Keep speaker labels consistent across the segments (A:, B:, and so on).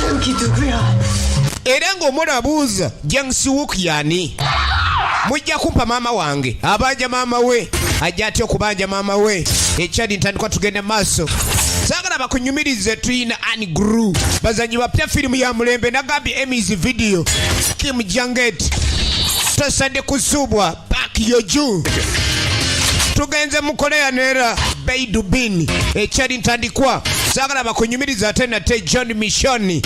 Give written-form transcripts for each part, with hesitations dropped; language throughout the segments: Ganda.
A: 저기 누구야?
B: Era ng'omwana abuuza Jang Wook yani? Mujja kumpa maama wange abanja maama we ajja atya okubanja maama we ekyali ntandikwa tugende maaso saagala bakunyumirize tuyina Annie Gru bazanyi bapya firimu ya mulembe nagambye Emmys video Kim Janget tosadde kusuubwa Park Yeju tugenze mu Korea neera Baidu Bin ekyali ntandikwa saagala bakunyumirize ate nate John Mission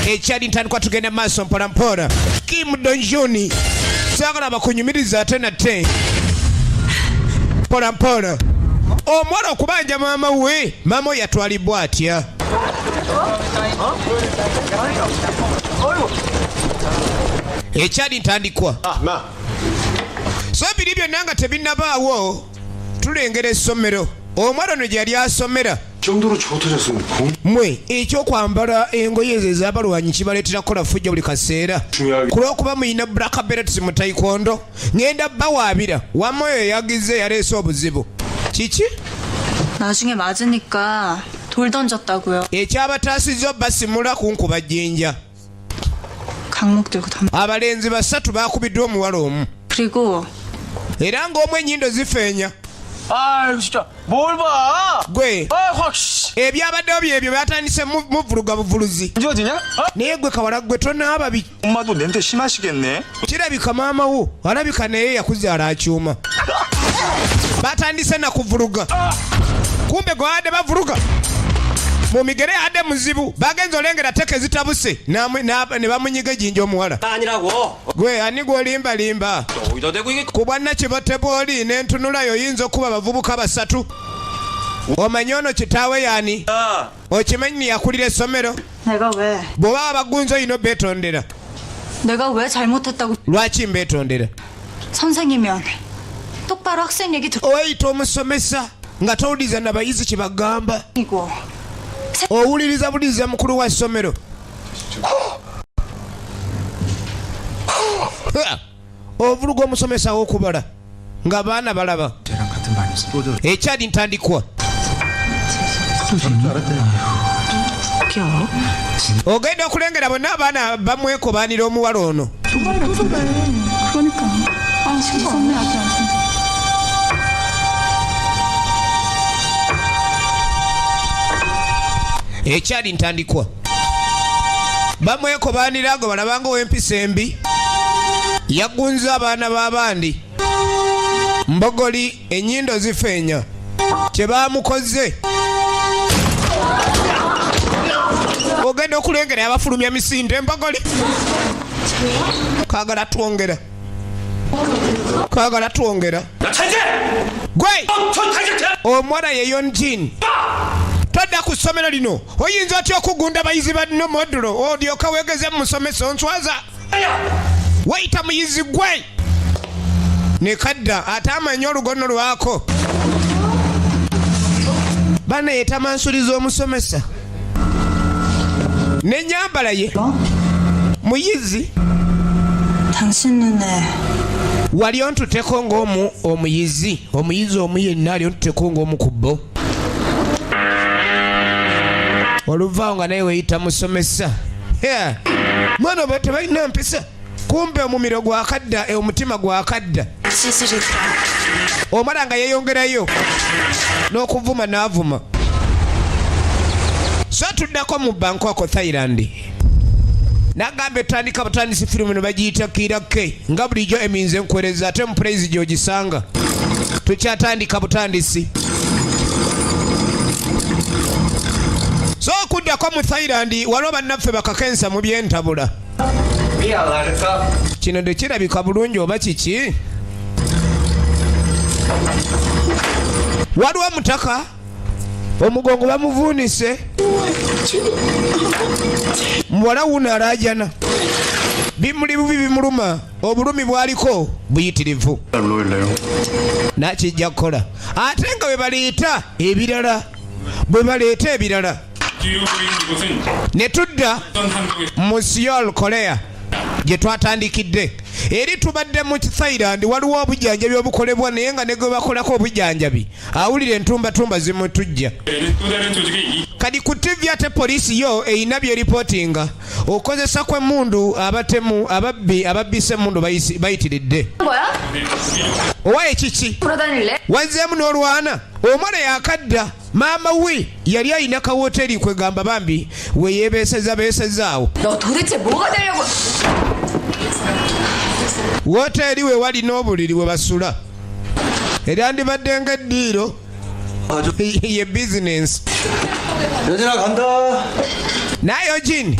B: ekyali ntandikwa tugende maaso mpolampola Kim Donjuni saagala bakunyumiriza ate nate mpolampola omwana okubanja maama we maama yatwalibwa atya ekyali ntandikwa so biri byonna nga tebinnabaawo tulengera essomero omwana ono gyali asomera mwe ekyokwambala engoye ezo ez'abalwanyi kibaleetera kukola fujja buli kaseera kulw'okuba muyina black belts mu taekwondo ngenda bawaabira wamma oyo yagize yaleese obuzibu kiki
A: 나중에 맞으니까 돌 던졌다고요.
B: ekyabataasizza basimula kunkuba jjinja
A: 강목 들고 덤.
B: abalenzi basatu baakubiddwa omuwala omu
A: 그리고
B: era ng'omu ennyindo zifeenya
C: 아 진짜 뭘 봐?
B: gwe
C: 확
B: ebyabaddewo byebyo batandise muvuluga buvuluzi
C: 어디냐?
B: naye gwe kawala gwe tonaaba
C: 엄마도 냄새 심하시겠네.
B: kirabika maama wo alabika naye yakuzaala akyuma batandise nakuvuluga kumbe gwe adde bavuluga mu migere adde muzibu bagenza olengera teke zitabuse ne bamunyiga ejjinja omuwala gwe ani gwolimbalimba ku bwannakibote bw'oli n'entunulayo oyinza okuba abavubuka basatu omanyi ono kitaawe yani okimanyi yakulira essomero
A: 내가 왜?
B: bw'oba abagunzi oyina beetondera
A: 내가 왜 잘못했다고?
B: lwaki mbeetondera
A: 선생이면 똑바로 학생 얘기
B: oyita omusomesa nga towuliriza nabayizi kibagamba
A: 듣고
B: owuliriza buliriza mukulu wa ssomero ovuluga omusomesa w'okubala ng'abaana balaba ekyali ntandikwa ogenda okulengera bonna abaana bamwekobaanira omuwala ono
A: 그러니까 아 선배 아직 안 쓴다.
B: ekyali ntandikwa bamwekobaanira nga balabanga ow'empisa embi yagunza abaana b'abandi mbogoli ennyindo zifeenya kye baamukoze ogenda okulengera abafulumya misinde embogoli kaagala twongera gwe omwana ye Yonjin todda ku ssomero lino oyinza otya okugunda abayizi banno modulo olyoka weegeze mu musomesa onswaza wayita muyizi gwe nekadda ate amanyi olugono lwako baneeta mansuliza omusomesa n'ennyambala ye muyizi
A: 당신 눈에
B: wali ontuteko ng'omuyizi omu yenna ali ontuteko ng'omu ku bbo oluvaawo nga naye weyita musomesa mwana oba tebalina mpisa kumbe omumiro gwakadda omutima gwakadda omala nga yeyongerayo n'okuvuma n'avuma so tuddako mu Bangkok Thailand nagamba etandika butandisi firimu ne bagiyita Kirake nga bulijjo eminze enkwereza ate mu praise gy'ogisanga tukyatandika butandisi so okuddako mu Thailand waliwo bannaffe bakakensa mu byentabula kino tekirabika bulungi oba kiki waliwo mutaka omugongo bamuvuunise muwala wuno alaajana bimuli bubi bimuluma obulumi bwaliko buyitirivu nakijja kukola ate nga bwe baleeta ebirala ne tudda mu Seoul Korea gye twatandikidde eri tubadde mu Thailand waliwo obujjanjabi obukolebwa naye nga ne gwe bakolako obujjanjabi awulira entumbatumba zimutujja kadi ku TV ate polisi yo eyina bye reportinga okozesa kw'emmundu abatemu ababbisa emmundu bayitiridde owaye kiki wazzeemu n'olwana omwana yakadda maama we yali ayina ka woteri kwegamba bambi weyebeesezaawo woteri we wali n'obuliri we basula era ndibadde ng'eddiiro ye bizinensi
C: 여진아 간다.
B: naye Ojini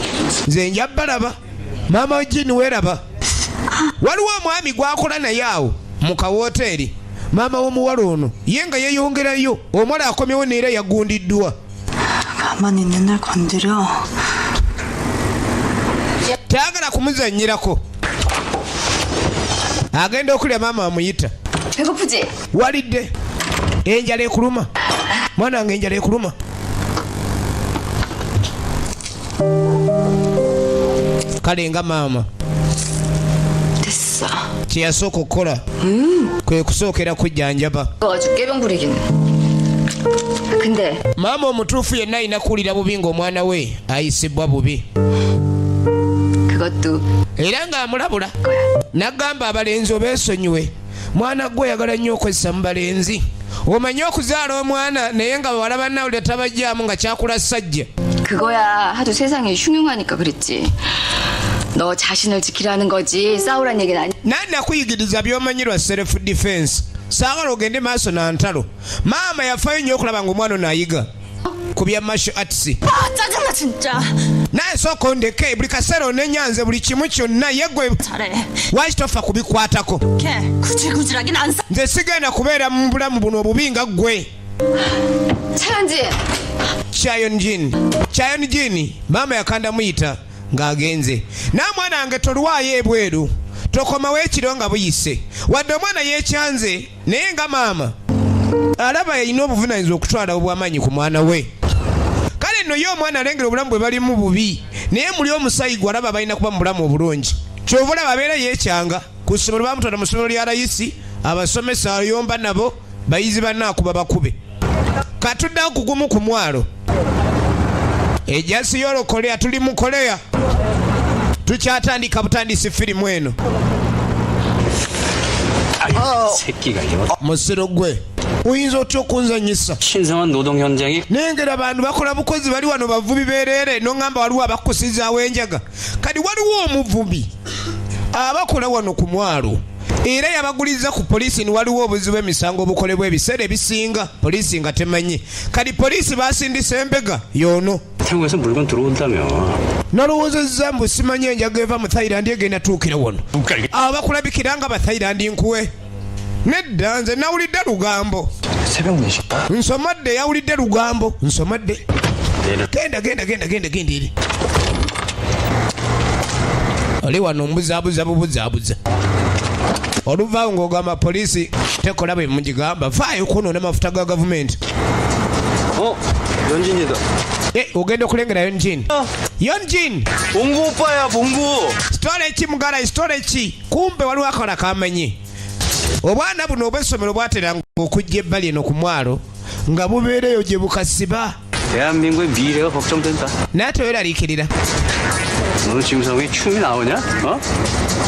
B: nze nja balaba maama Ojini weeraba waliwo omwami gwakola naye awo mu kawooteri maama w'omuwala ono ye nga yeeyongerayo omuwala akomyewo neera yagundiddwa
A: 가만히 있는 날 건드려.
B: tayagala kumuzannyirako agenda okulya maama amuyita
A: 배고프지?
B: walidde enjala ekuluma mwana wange enjala ekuluma kale nga maama
A: 됐어.
B: kyeyasooka okukola kwe kusookera kujjanjaba
A: 아주 깨병 부리기는. 근데
B: maama omutuufu yenna alina kuwulira bubi ng'omwana we ayisibwa bubi
A: 그것도
B: era ng'amulabula n'agamba abalenzi obeesonyiwe mwana gwe oyagala nnyo okozesa mu balenzi omanye okuzaala omwana naye nga bawala bannawulira tabajjaamu nga kyakula ssajja
A: 그거야 하도 세상이 흉흉하니까 그랬지. 너 자신을 지키라는 거지 싸우란 얘기는 아니.
B: nannakuyigiriza by'omanyirwa self defense saagala ogende maaso na ntalo maama yafaayo nnyo okulaba ng'omwana ono ayiga ku bya martial arts
A: 아 짜증나 진짜.
B: naye sooka ondeke buli kaseera onenyanze buli kimu kyonna ye gwe
A: 잘해.
B: lwaki tofa kubikwatako
A: 걔 구질구질하긴 안 사.
B: nze sigenda kubeera mu bulamu buno obubi nga ggwe
A: 차현진.
B: Chayonjin maama yakanda muyita ng'agenze n'amwana wange tolwayo ebweru tokomawo ekiro nga buyise wadde omwana yeekyanze naye nga maama alaba yalina obuvunaanyizibwa okutwala obw'amaanyi ku mwana we kale nno ye omwana alengera obulamu bwe balimu bubi naye muli omusayi gwe alaba balina kuba mu bulamu obulungi kyova olaba abeera yeekyanga ku ssomero bamutwala mu ssomero lya layisi abasomesa ayomba nabo bayizi bannaakuba bakube katuddeho kugumu ku mwalo ejasi y'olo koleya tuli mu koleya tukyatandika butandisi firimu eno
D: 새끼가 이거
B: musiro gwe oyinza otya okunzanyisa
D: 신성한 노동 현장이
B: nengera abantu bakola bukozi bali wano bavubi bereere noŋŋamba waliwo abakusizaawo enjaga kati waliwo omuvubi abakola wano ku mwalo era yabaguliza ku poliisi ni waliwo obuzibu emisango obukolebwa ebiseera ebisinga poliisi nga temanyi kati poliisi basindisa embega yoono
D: 태국에서 물건 들어온다며
B: nalowoozezza mbu simanyi enjaga eva mu thailand egenda tuukira wano abo bakulabikira nga bathailand nkuwe nedda nze nawulidde lugambo
C: 새벽 4시.
B: nsomodde yawulidde lugambo nsomodde genda eri oli wano mbuzaabuza bubuzaabuza oluvaawo ng'ogamba poliisi tekola bwe mugigamba faayo okwonoona amafuta ga gavumenti
C: 연진이다.
B: ogenda okulengera Yonjin
C: 봉구 오빠야, 봉구.
B: storeki mugala storeki kumbe waliwo akola kamanyi obwana buno obw'essomero bwateranga okujja ebbali eno ku mwalo nga bubeereyo gye bukasiba
D: 대한민국의 미래가 걱정된다.
B: naye teweraliikirira
D: 오늘 지금성이 춤이 나오냐?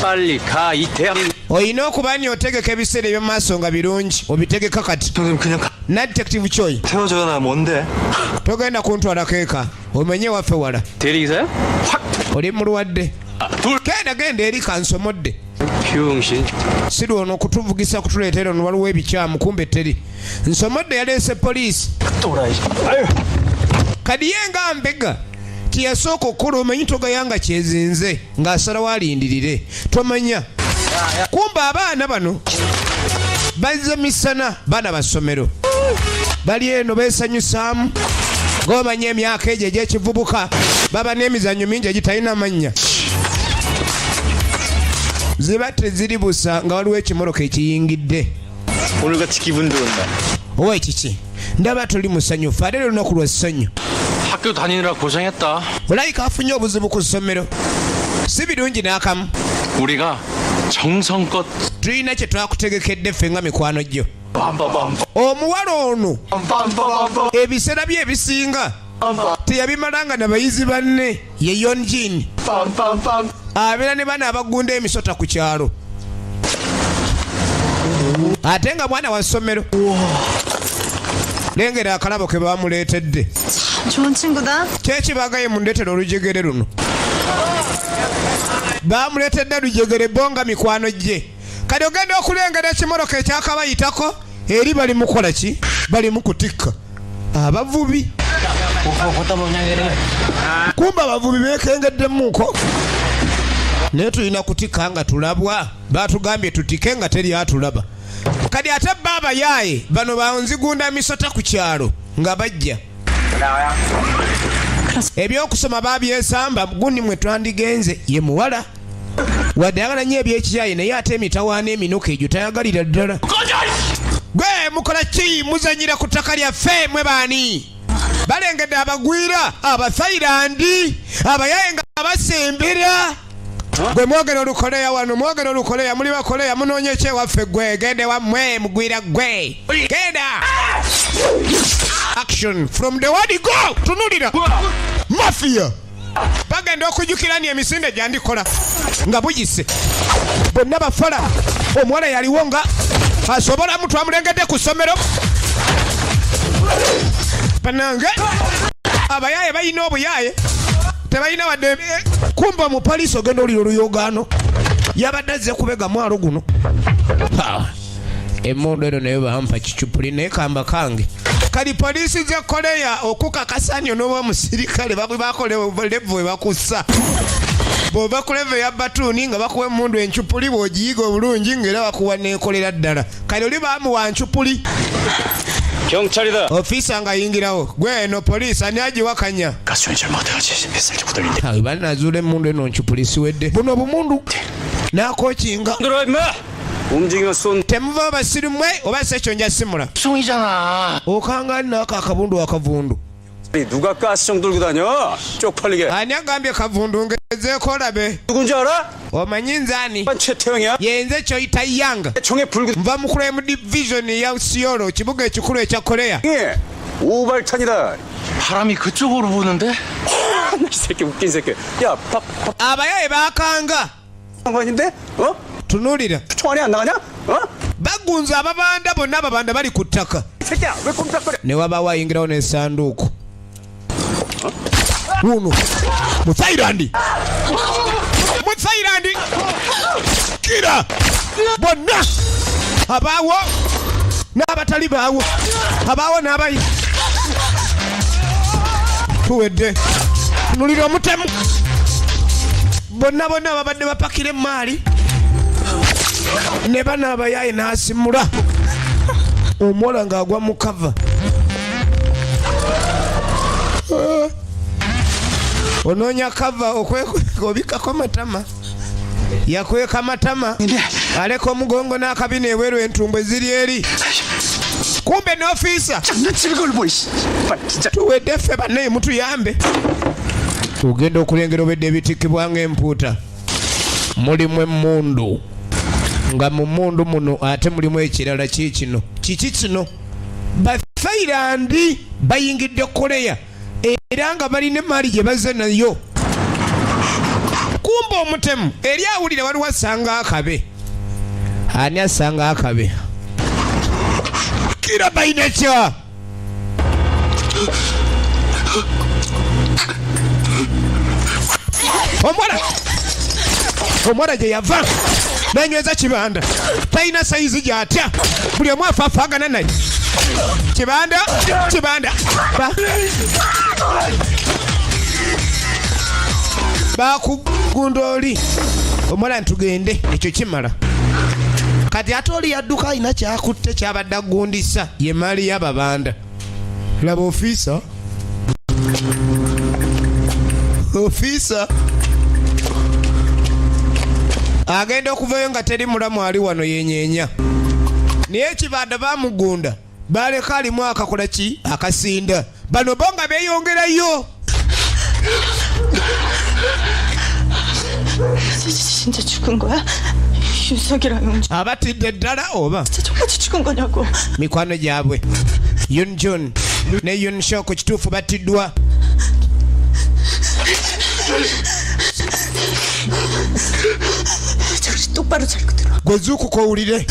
D: 빨리 가 이 대한민국.
B: olina okuba nti otegeka ebiseera eby'omu maaso nga birungi obitegeka kati
C: 형님 그냥
B: na detective Choi
C: 태워줘야 뭔데?
B: togenda kuntwalako eka omenye waffe wala
D: 대리기사야? 확.
B: oli mulwadde
D: 둘.
B: genda eri kansomodde
D: 병신.
B: si lwono okutuvugisa kutuleetera ono waliwo ebikyamu kumbe teri nsomodde yaleese poliisi
C: 또라이. 아유.
B: kadi ye nga mbega tiyasooka okukola omanyi togayanga kyezinze ng'asalawo alindirire tomanya kumbe abaana bano bazze misana baana basomero bali eno beesanyusaamu ng'omanya emyaka egyo egy'ekivubuka baba n'emizannyo mingi egitalina mannya ziba teziri busa nga waliwo ekimoloka ekiyingidde
C: 오늘같이 기분 좋은 날.
B: owa ekiki ndaba toli musanyufu ate lunaku lwa ssanyu
D: 학교 다니느라 고생했다.
B: olabika afunye obuzibu ku ssomero si birungi n'akamu
D: 우리가 정성껏
B: tulina kye twakutegekedde ffe nga mikwano gyo
C: 빰빰빰.
B: omuwala ono
C: 빰빰빰빰.
B: ebiseera bye ebisinga teyabimalanga nabayizi banne ye Yonjin abeera ne bana abagunda emisota ku kyalo ate nga mwana wa ssomero lengera akalabo ke bamuleetedde
E: 좋은 친구다.
B: kyekibagaye mundeetera olujegere luno bamuleetedde lujegere bonga mikwano gye kati ogenda okulengera ekimoroka ekyakabayitako eri bali mukola ki bali mukutikka abavubi kumba abavubi bekengeddemuko naye tulina kutikka nga tulabwa batugambye tutike nga teri atulaba kati ate baba yaye bano banzigunda misota ku kyalo nga bajja ebyokusoma babyesamba gundi mwe twandigenze ye muwala wadde ayagala nnyo ebyekiyaye naye ate emitawaana eminuka egyo tayagalira ddala gwe mukola ki muzanyira ku ttaka lyaffe mwe baani balengedde abagwira abafairandi abayaye nga abasembera gwe mwogera olukoleya wano mwogera olukoleya muli bakoleya munoonye ekyewaffe gwe gende wammwe mugwira gwe genda action from the word go tunulira mafia bagenda okujjukirani emisinde gyandikola nga bugise bonna bafala omuwala yaliwo nga asobola mutu amulengedde ku ssomero banange abayaye balina obuyaye tebalina wadde kumba omupoliisi ogenda olira oluyogaano yabadde azze kubega mwalo guno emmundu eno naye bampa kicupuli naye kamba kange kali poliisi ze koleya okukakasanya n'oba omusirikale bakola levu ebakussa bw'ova ku levu eya batuuni nga bakuwa emmundu encupuli bw'ogiyiga obulungi ng'era bakuwa neekolera ddala kale oli bamuwa ncupuli
D: 경찰이다.
B: ofiisa ng'ayingirawo gwe eno poliisi ani agiwakanya
C: 가수현이 잘못해가지 몇 살 잡고 들린대.
B: banazuula emmundu eno ncupuli siwedde buno bumundu n'akookinga
D: 들어 임마. 움직이면 쏜.
B: temuva basiru mmwe oba sekyonja simula
C: 송이잖아.
B: okanga nako akabundu akavundu
D: 누가 가스총 들고 다녀? 쪽팔리게.
B: ani agambye kavundu ngezeeko olabe
D: 누군지 알아?
B: omanyi nzaani
D: 최태형이야.
B: yenze kyoyita yanga
D: 총에 불고.
B: nva mukulu mu divisioni ya siolo kibuga ekikulu ekya koleya
D: 예. 오발탄이다.
C: 바람이 그쪽으로 부는데?
D: 이 새끼 웃긴 새끼. 야, 밥
B: abayaye bakanga
D: 상관인데? 어?
B: tunuulira
D: 총알이 안 나가냐? 어?
B: bagunza ababanda bonna ababanda bali ku ttaka
D: 이 새끼야, 왜 꼼짝거려?
B: ne wabawo ayingirawo n'essanduuku uno musairandi kira bonna abaawo n'abatali baawo abaawo n'abayi tuwedde tunulira omutemu bonna babadde bapakira emaali ne bana abayaye n'asimula omuwala ng'agwa mu kava onoonya kava obikako matama yakweka matama aleka omugongo n'akabina eweru entumbo eziri eri kumbe n'ofiisa
C: 장난치는 걸 뭐, 씨. 진짜.
B: tuwedde ffe bannaye mutuyambe ogenda okulengera obedde ebitikibwa ng'empuuta mulimu emmundu nga mu mmundu muno ate mulimu ekirala kikino kiki kino bafairandi bayingidde koleya era nga balina emaali gye bazze nayo kumba omutemu eri awulira waliwo asanga akabe ani asanga akabe kira balina kya omwana gye yava nanyweza kibanda talina sayizi gyatya buli omu afaafagana naye kibanda bakugunda oli omwana ntugende ekyo kimala kati ate oli yadduka alina kyakutte kyabadde agundisa ye maali y'ababanda laba ofiisa agenda okuvayo nga teri mulamu ali wano yenyeenya naye ekibanda bamugunda baleka alimu akakola ki akasinda bano bo nga beeyongerayo
E: 진짜 죽은 거야? 윤석이랑 용준
B: abatidde ddala oba
E: 진짜 똑같이 죽은 거냐고.
B: mikwano gyabwe Yunjun ne Yunshok kituufu battiddwa
E: 정신 똑바로 차리고 들어.
B: gwezuuku kowulire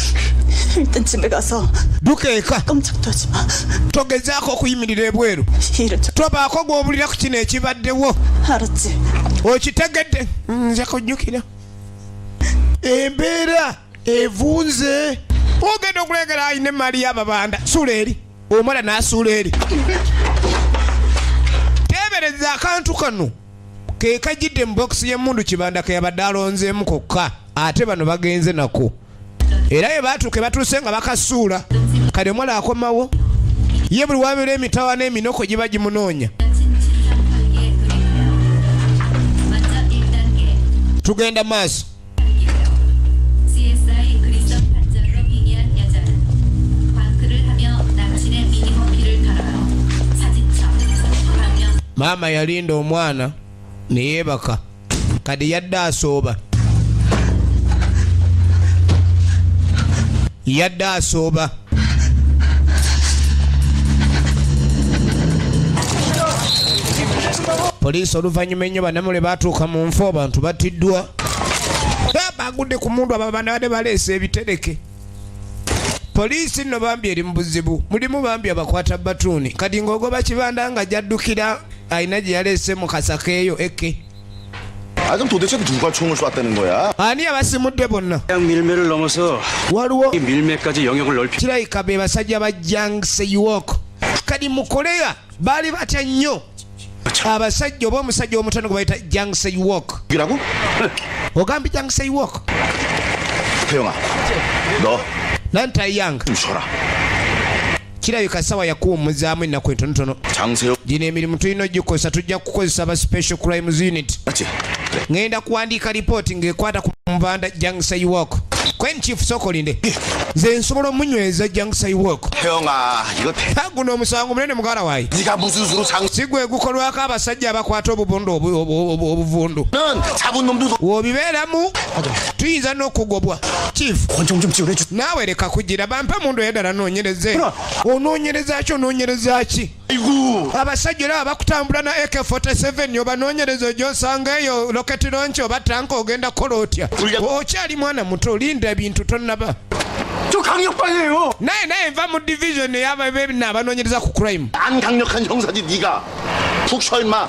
E: 일단 집에 가서
B: dukeeka
E: 깜짝도 하지 마.
B: togezaako okuyimirira ebweru
E: 이런 척.
B: tobaako gw'obulira ku kino ekibaddewo
E: 알았지?
B: okitegedde nze kujjukira embeera evunze ogenda okulengera ayina emaali y'ababanda suula eri omala n'asuula eri teebereza akantu kano ke kajjidde mu bokisi y'emmundu kibanda ke yabadde alonzeemu kokka ate bano bagenze nako era ye baatuuke batuuse nga bakasuula kale omwala akomawo ye buli wabeera emitawaana eminoko giba gimunoonya tugenda maaso
F: CSI 그리스업 반장으로 빙의한 여자는 광크를 하며 남친의 미니홈피를 털어요. 사진첩, 방명,
B: maama yalinda omwana ne yeebaka kadi yadde asooba poliisi oluvannyuma ennyo bannamule baatuuka mu nfu abantu battiddwa bagudde ku mundu ababanda badde baleese ebitereke poliisi nno bambi eri mu buzibu mulimu bambi abakwata batuuni kati ng'ogoba kibanda nga jaddukira ayina gye yaleese mu kasakeeyo eke
G: 아 그럼 도대체 누가 총을 쐈다는 거야?
B: ani abasimudde bonna
D: 그냥 밀매를 넘어서
B: waliwo
D: 이 밀매까지 영역을 넓히
B: kirayika be basajja ba Jang-se-Yuok kadi mu koleya baali batya nnyo abasajja oba omusajja omutono gwe bayita Jang-se-Yuok
G: 이라고?
B: ogambye Jang-se-Yuok
G: 태영아, 너 좀
B: nantayanga
G: 쉬어라.
B: kirabika sawa yakuwummuzaamu ennaku entonotono
G: 장세혁,
B: gino emirimu tulina ogikosa tujja kukozesa ba special crimes unit
G: 맞지? 그래.
B: ngenda kuwandiika lipooti ng'ekwata ku mubanda Jang-se-Yuok kwen chief sokolinde nze nsobola omunyweza Jang-se-Yuok
G: 태영아, 이거
B: guno omusango munene mugala waayi
G: 네가 무슨 수로 장는
B: si gwe gukolwako abasajja abakwata obuvundu obuvundu
G: 잡은 놈도
B: wobibeeramu tuyinza n'okugobwa chief
C: 권총 좀 지원해줘.
B: naawe leka kugira bampa mundu eddala noonyereze onoonyereza ki onoonyereza ki
G: 아이고
B: abasajja era abakutambula na AK47 obanoonyereza ojosanga eyo loketi lonki oba tanka ogenda kukola otya okyali mwana muto linda ebintu tonnaba
C: 저 강력반이에요.
B: naye nva mu division eyababina abanoonyereza ku crime
G: 안 강력한 형사지 네가 푹 쉬어 임마.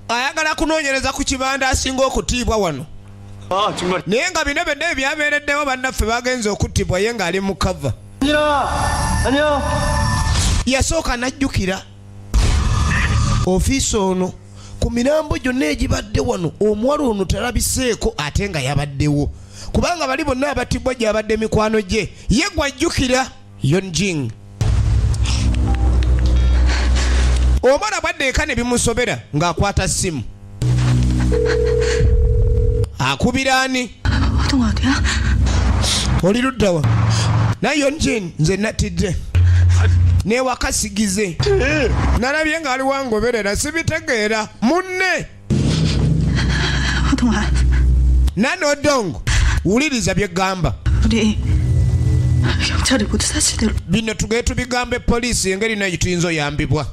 B: ayagala kunoonyereza ku kibanda asinga okutiibwa wano
D: 아 정말
B: naye nga bino byonna ebyabeereddewo bannaffe bagenza okuttibwa ye ng'ali mu kava
D: 안녕
B: yasooka n'ajjukira ofiisi ono ku mirambo gyonna egibadde wano omuwala ono talabiseeko ate nga yabaddewo kubanga bali bonna abattibwa gy'abadde mikwano gye ye gwajjukira Yonjing omwana bwaddeeka ne bimusobera ng'akwata ssimu akubira ani
E: 호동 어디야?
B: oli luddawa naye Yonjing nze nattidde newakasigize nalabye ng'ali wangoberera sibitegeera munne
E: 호동아,
B: nanodongo wuliriza byeggamba
E: 우리 경찰이 모두 사실대로.
B: bino tugee tubigambe poliisi engeri nayo tuyinza oyambibwa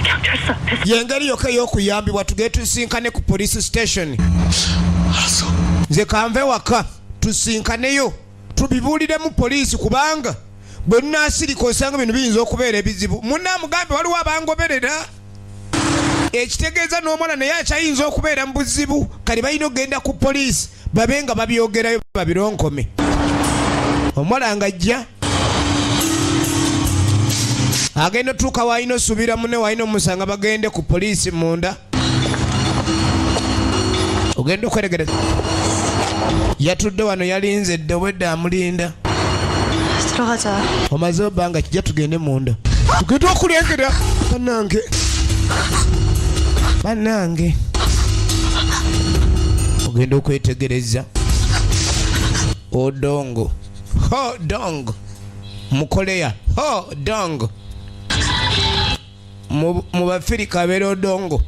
E: 경찰서 앞에서.
B: yengeri yokka ey'okuyambibwa tugee tusinkane ku police station nze kanve waka tusinkaneyo tubibuuliremu poliisi kubanga bwe nnaasirika osanga bino biyinza okubeera ebizibu munnamugambe waliwo abangoberera ekitegeeza n'omwana naye akyayinza okubeera mu buzibu kale balina okgenda ku poliisi babe nga babyogerayo babironkome omuwala ng'ajja agenda otuuka waalina osuubira munne waalina omusanga bagende ku poliisi munda ogenda okweregereza yatudde wano yalinze dde obwedda amulinda
E: 들어가자.
B: omaze obbanga kijja tugende munda tugenda okulengera bannange ogenda okwetegereza odongo hodong mukoleya hodong mu bafirika abeera odongo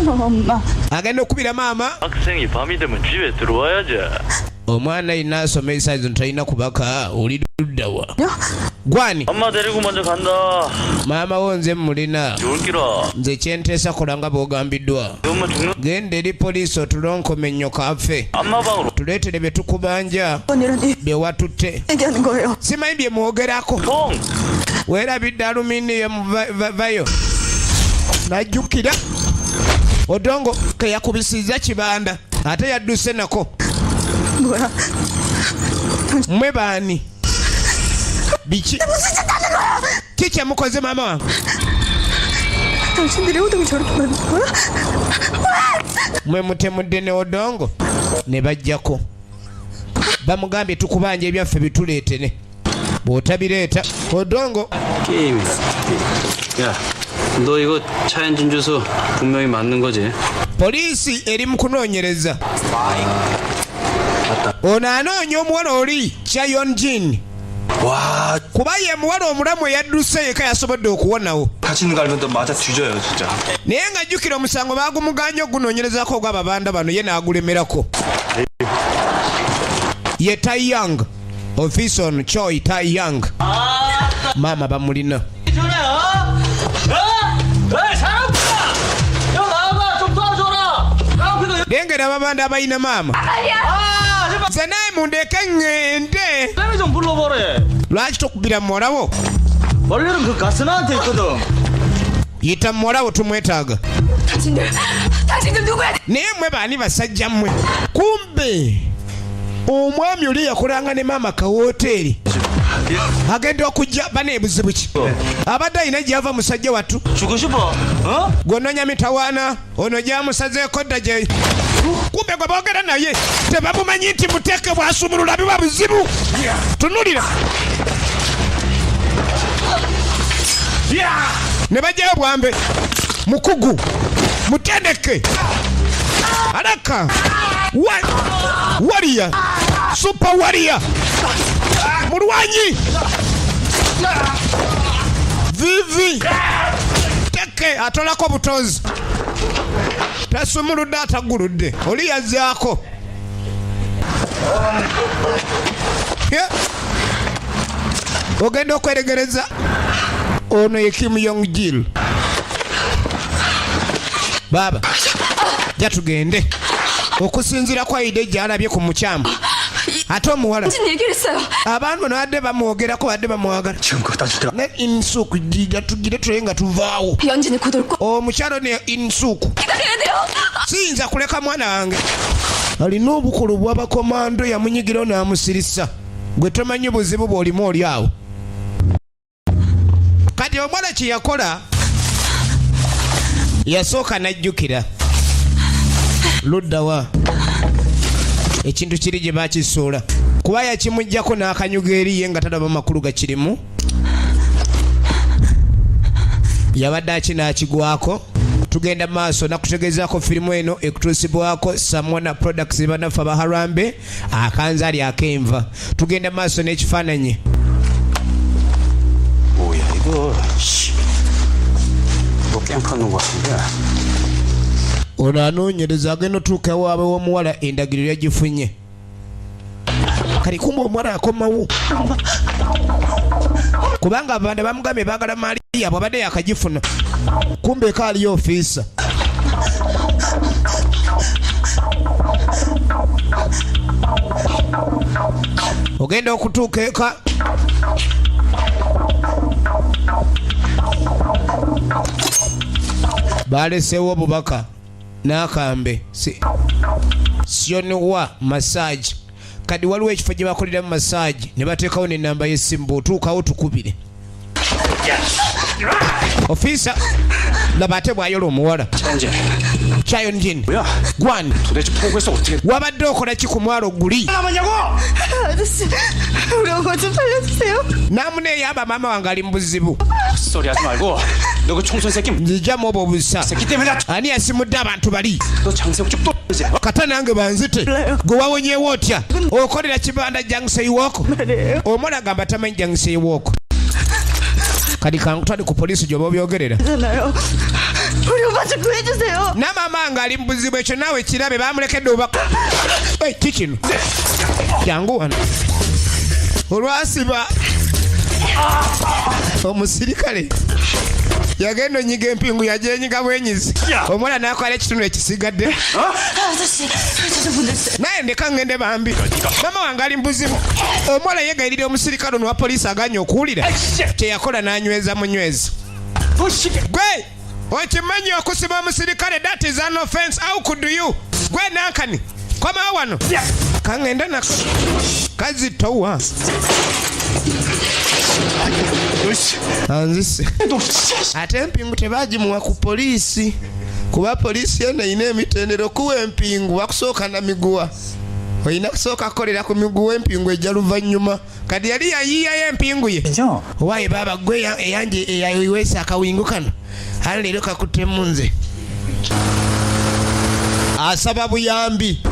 E: 엄마.
B: agenda okubira maama
H: 학생이 밤이 되면 집에 들어와야지.
B: omwana inasoma esaizo ntalina kubaka oli luddawa gwani
H: 엄마 데리고 먼저 간다.
B: maama wo nze mulina
H: 좋을기라.
B: nze kyenteesa kola nga bw'ogambiddwa
H: 엄마 죽는
B: genda eri poliisi otulonkome nnyo kaffe
H: 엄마 방으로.
B: tuleetere bye tukubanja
E: 언니라니
B: bye watutte
E: 얘기하는 거예요.
B: simanyi bye mwogerako
H: 형.
B: weerabidde aluminium vayo najjukira odongo keyakubisiza kibanda ate yadduse nako
E: 뭐야?
B: mmwe baani biki kikyemukoze maama wange
E: 당신들이 호동이 저렇게 만든 거야?
B: mmwe mutemudde ne odongo ne bajjako bamugambye tukubanja ebyaffe bituleetere bw'otabireeta odongo
D: 게임이. 야, 너 이거 차현진 주소 분명히 맞는 거지?
B: poliisi eri mu kunoonyereza ono anoonya omuwala oli Chayonjin
C: 와,
B: kuba ye muwala omulamu eyadduse yeka yasobodde okuwonawo
C: 다치는 거 알면 또 맞아 뒤져요 진짜.
B: naye nga jjukira omusango baagumuganya ogunoonyerezako ogw'ababanda bano ye n'agulemerako ye Taiyang ofiisi ono Choi Taiyang maama bamulina lengera ababanda abalina maama nze naye mundeeke ŋŋende
H: 쌤이 좀 불러보래.
B: lwaki tokubira muwalawo
H: 원래는 그 가스나한테 있거든.
B: yita muwalawo tumwetaaga
A: 당신들 누구야?
B: naye mmwe baani basajja mmwe kumbe omwami oli yakolanga ne maama kawoteeri agenda okujja bana ebuzibu ki abadde alina gyava musajja wattu
H: 주고 싶어? 어?
B: gwononya mitawaana ono gyamusazeeko dda gye kumbe gwe boogera naye tebamumanyi nti muteeke bwasumulula biba buzibu tunulira ne bajjayo bwambe mukugu mutendeke alaka wariya supa wariya mulwanyi vivi teke atolako butozi tasumuludde ataguludde oli yazzaako ogenda okweregereza ono ye Kim Yong Jil baba ja tugende okusinziira kwa ide gyalabye ku mukyamba ate omuwala
A: 무슨 얘기를 했어요?
B: abantu bano badde bamwogerako badde bamwagala
C: 지금 그거 따질 때가.
B: ne insuku tugire tule nga tuvaawo
A: 연진이 곧 올 거.
B: omukyalo ne insuku
A: 기다려야 돼요.
B: siyinza kuleka mwana wange alina obukulu bw'abakomando yamunyigirawo n'amusirisa gwe tomanyi buzibu bw'olimu oli awo kati omwana kye yakola yasooka n'ajjukira luddawa ekintu kiri gye bakisuula kuba yakimuggyako n'akanyuga eriye nga talaba makulu gakirimu yabadde akinaakigwako tugenda maaso nakutegezaako firimu eno ekutuusibwako Samwana Products banafu abaharambe akanzaali ak'enva tugenda maaso n'ekifaananyi
D: 뭐야 이거? 뭐 깽 파는 거 같은데?
B: ono anoonyereza agenda otuuka ewaabe w'omuwala endagiriro yagifunye kali kumba omuwala yakomawo kubanga ababanda bamugambye baagala maali yaabwe abadde yakagifuna kumbe eka aliyo ofiisa ogenda okutuuka eka baleseewo obubaka n'akambe sioniwa massage kadi waliwo ekifo gye bakoleramu massage ne bateekawo n'ennamba y'essimu bw'otuukawo tukubire ofiisa laba ate bw'ayola omuwala Chayonjin
C: 뭐야?
B: gwani
C: 도대체 포구에서 어떻게?
B: wabadde okola ki ku mwalo guli
C: 남았냐고?
E: 아저씨, 우리 엄마 좀 살려주세요.
B: namuneeyamba maama wange ali mu buzibu
C: 헛소리 하지 말고 너 그 총선 새끼
B: nzijamu oba obusa
C: 새끼 때문에
B: ani yasimudde abantu bali
C: 너 장세욱 쪽또 이제
B: kata nange banzite gwe wawonyeewo otya okolera kibanda jangseiwooko omwana agamba tamanyi jangseiwooko kadi kankutwale ku polisi gyoba obyogerera.
E: 잖아요. 우리 오빠 좀 구해주세요.
B: Namama ngali mu buzibu ekyo naawe kirabe bamulekedde obako. Kikino jangu wano olwasiba omusirikale yagenda onyiga empingu yajenyiga bwenyizi omwana nakwala ekitundu ekisigadde
E: 아저씨, 저 보냈어요.
B: naye ndeka ngende bambi mama wange ali mu buzibu omuwala yegayirira omusirikale ono wa poliisi aganya okuwulira kyeyakola n'anyweza munywezi gwe okimanyi okusiba omusirikale that is an offense. How could you gwe nankani komawo wano kangende nako kazitowa anzise ate empingu tebagimuwa ku poliisi kuba poliisi yena ina emitendero kuwa empingu bakusooka na miguwa olina kusooka kukolera ku miguwa empingu ejja luvannyuma kadi yali yayiiyayo empingu ye owaaye baaba gwe eyanje eyaweesa akawingu kano ali leero kakuttemu nze asaba buyambi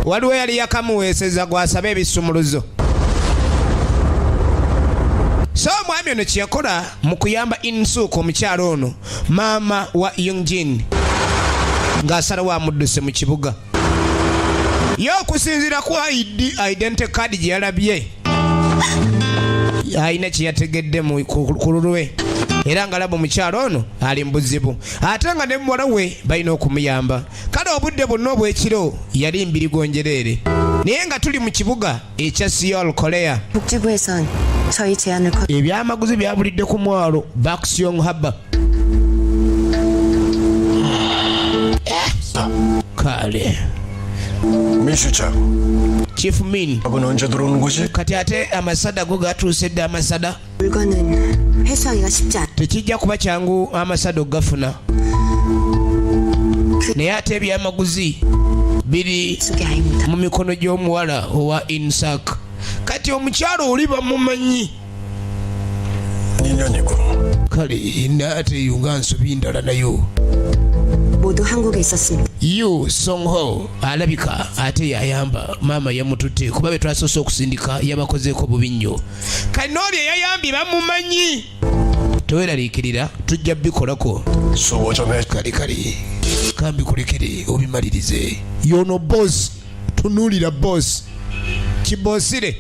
B: waliwo yali yakamuweeseza gwasaba ebisumuluzo so omwami ono kyeyakola mu kuyamba Insuka omukyalo ono maama wa Yungjin ng'asalawo amudduse mu kibuga ye okusinziira ku identity card gye yalabye alina kyeyategedde ku lulwe era ng'alaba omukyalo ono ali mu buzibu ate nga ne muwala we balina okumuyamba kale obudde bwonna obw'ekiro yali mbirigonjereere naye nga tuli mu kibuga ekya Seoul Korea
I: 복지부에선 저희 제안을
B: ebyamaguzi byabulidde ku mwalo Bakseong Harbor kale
G: 민수장
B: Chief Min
G: 밥은 언제 들어오는 거지?
B: kati ate amasada go gatuuse dde amasada
I: 물건은 회수하기가 쉽지 않.
B: tekijja kuba kyangu amasada ogafuna naye ate ebyamaguzi biri
I: 속이 아닙니다.
B: mu mikono gy'omuwala owa Insuka kati omukyalo oli bamumanyi
G: 2년이고
B: kale naate yunga nsobi ndala nayo
I: 모두 한국에 있었습니다.
B: Yu Song-ho alabika ate yayamba maama yamututte kuba be twasoose okusindika yabakozeeko bubi nnyo kale n'oli eyayambye bamumanyi teweeraliikirira tujja bikolako
G: 수호 좀 해.
B: kale kambikulekere obimalirize yono boss tunuulira boss kiboosire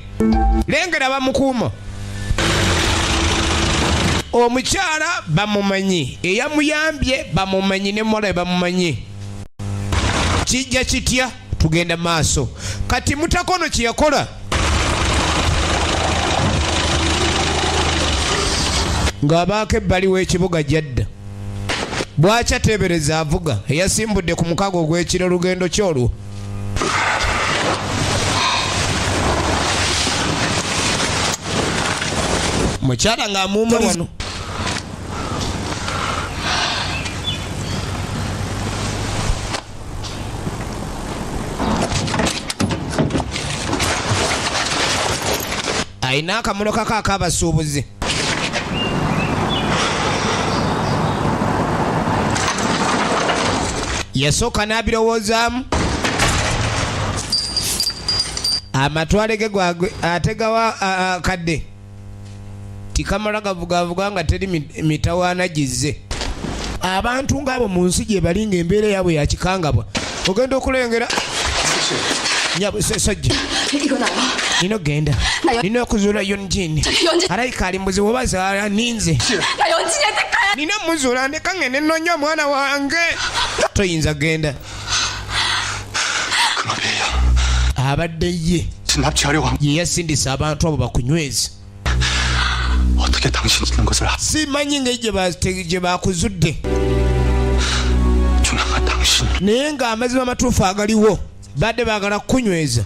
B: lengera bamukuuma omukyala bamumanyi eyamuyambye bamumanyi ne muwala bamumanyi kijja kitya tugenda maaso kati mutakono kyeyakola ng'abaako ebbali w'ekibuga jadda bwakya teebereza avuga eyasimbudde ku mukago ogw'ekiro lugendo kyolwo mukyala ng'amuuma wano ayina akamulo kako ak'abasuubuzi yasooka n'abirowoozaamu amatwale ge gwagwe ate gawa akadde tikamala gavugavuga nga teri mitawaana gizze abantu ng'abo mu nsi gye bali ng'embeera yaabwe yakikangabwa ogenda okulengera sajja
A: 이거 나요.
B: nino genda
A: 나요.
B: nino okuzuula Yungjin
A: 연진.
B: alayika ali muzibu oba ninze
A: 나 연진한테 가야.
B: nina muzuula ndeka ngende nnoonya omwana wange toyinza genda
C: 그놈이에요.
B: abadde ye
C: 납치하려고 하면
B: ye yasindisa abantu abo bakunywezi
C: 어떻게 당신 있는 것을
B: simanyi gye bakuzudde
C: 준하가 당신
B: naye ng'amazima amatuufu agaliwo badde baagala kukunyweza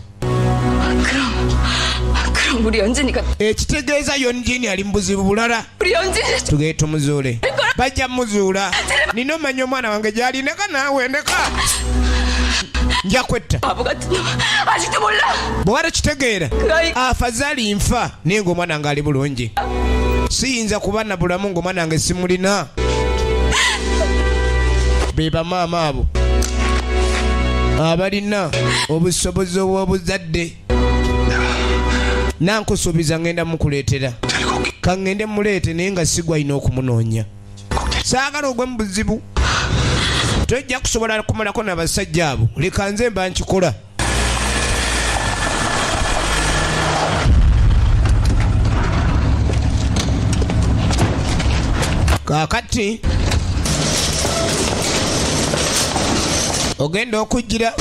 A: 그럼 우리 연진이가
B: ekitegeeza Yungjin ali mu buzibu bulala
A: 우리 연진이
B: tugende tumuzuule bajja muzuula nina omanya omwana wange gyali ndeka naawe ndeka nja kwetta
A: 바보 같은 놈 아직도 몰라.
B: bwewala kitegeera
A: 그 아이
B: afazaali nfa naye ng'omwana wange ali bulungi siyinza kuba na bulamu ng'omwana wange simulina be bamaama abo abalina obusobozi obw'obuzadde nankusuubiza ngenda mukuleetera
C: 데리고 올게.
B: kangende muleete naye nga sigwa ina okumunoonya. Saagala ogwe mu buzibu. Tojja kusobola kumalako n'abasajja abo. Leka nze mba nkikola. Kaakati ogenda okujjira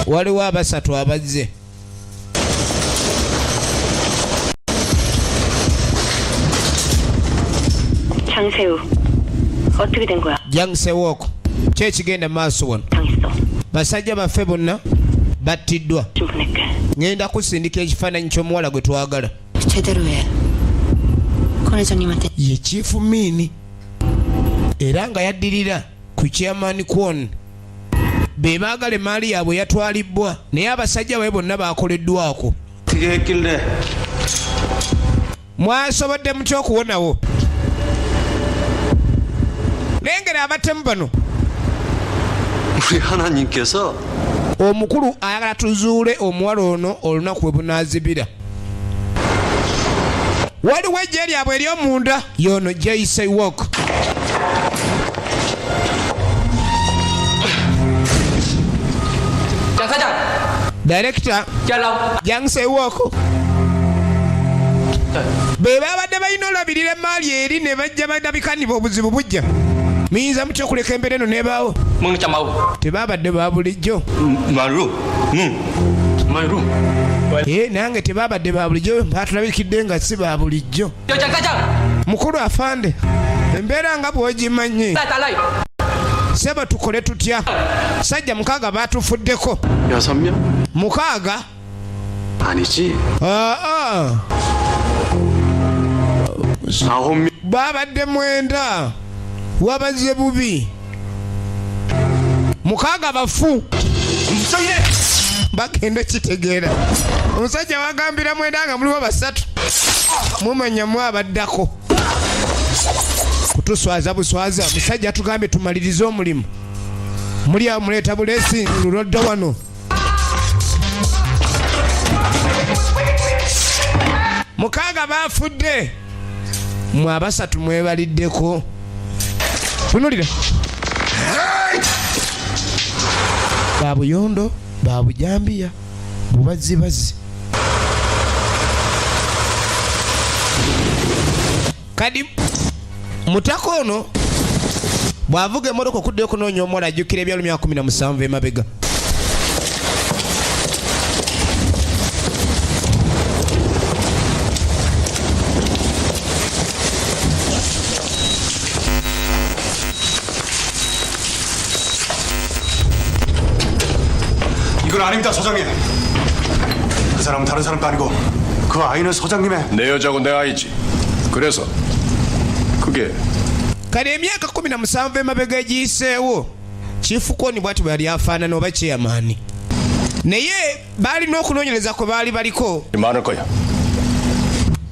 B: waliwo abasatu abazze.
I: 장세우, 어떻게 된 거야?
B: Jangsewooko ki ekigenda maaso wano?
I: 당했어.
B: Basajja baffe bonna battiddwa.
I: 좀 보낼게.
B: Ngenda kusindika ekifaananyi ky'omuwala gwe twagala.
I: 제대로 해. 권 회장님한테
B: Ye Chief Miini era nga yaddirira ku Chairman Kwon. Be baagala emaali yaabwe yatwalibbwa naye abasajja babe bonna baakoleddwako.
D: 어떻게 했길래?
B: Mwasobodde mutya okuwonawo? Lengera abatemu bano.
D: 우리 하나님께서
B: Omukulu ayagala tuzuule omuwala ono olunaku bwe bunaazibira. Waliwo ejje lyabwe ery'omunda y'ono Jaysewook. Director Jangsewook be babadde balina olabirira emaali eri ne bajja badabikaniba obuzibu bujja. Muyinza mutya okuleka embeera eno n'ebaawo? Tebabadde ba bulijjo.
C: 말로 말로
B: Nange tebabadde ba bulijjo, batulabikidde nga si ba bulijjo. Mukulu afande, embeera nga bw'ogimanyi. Seba tukole tutya? Sajja mukaaga baatufuddeko.
C: 6명?
B: Mukaaga?
C: 아니지. 9명.
B: Babadde 9. Wabazze bubi. Mukaaga bafu. Bagenda kitegeera. Omusajja wagambira 9 nga muliwo 3. Mumanya mwabaddako. Kutuswaza buswaza. Musajja tugambye tumalirize omulimu. Muli awo muleeta buleesi lulodda wano. Mukaaga baafudde. Mwe 3 mwebaliddeko. Tunulira. Babuyondo, babujambiya, bubazzibazi. Kadi mutako ono bw'avuga emmotoka okuddayo okunoonya omuwala ajjukira ebyalo 17 emabega.
C: 이건 아닙니다, 서장님. 그 사람은 다른 사람도 아니고 그 아이는 서장님의 내 여자고 내 아이지. 그래서 그게
B: Kale emyaka 17 emabega egiyiseewo Chief Kwon bw'ati bwe yali afaanana oba chairman. Naye balina okunoonyereza kwe baali baliko
C: 많을 거야.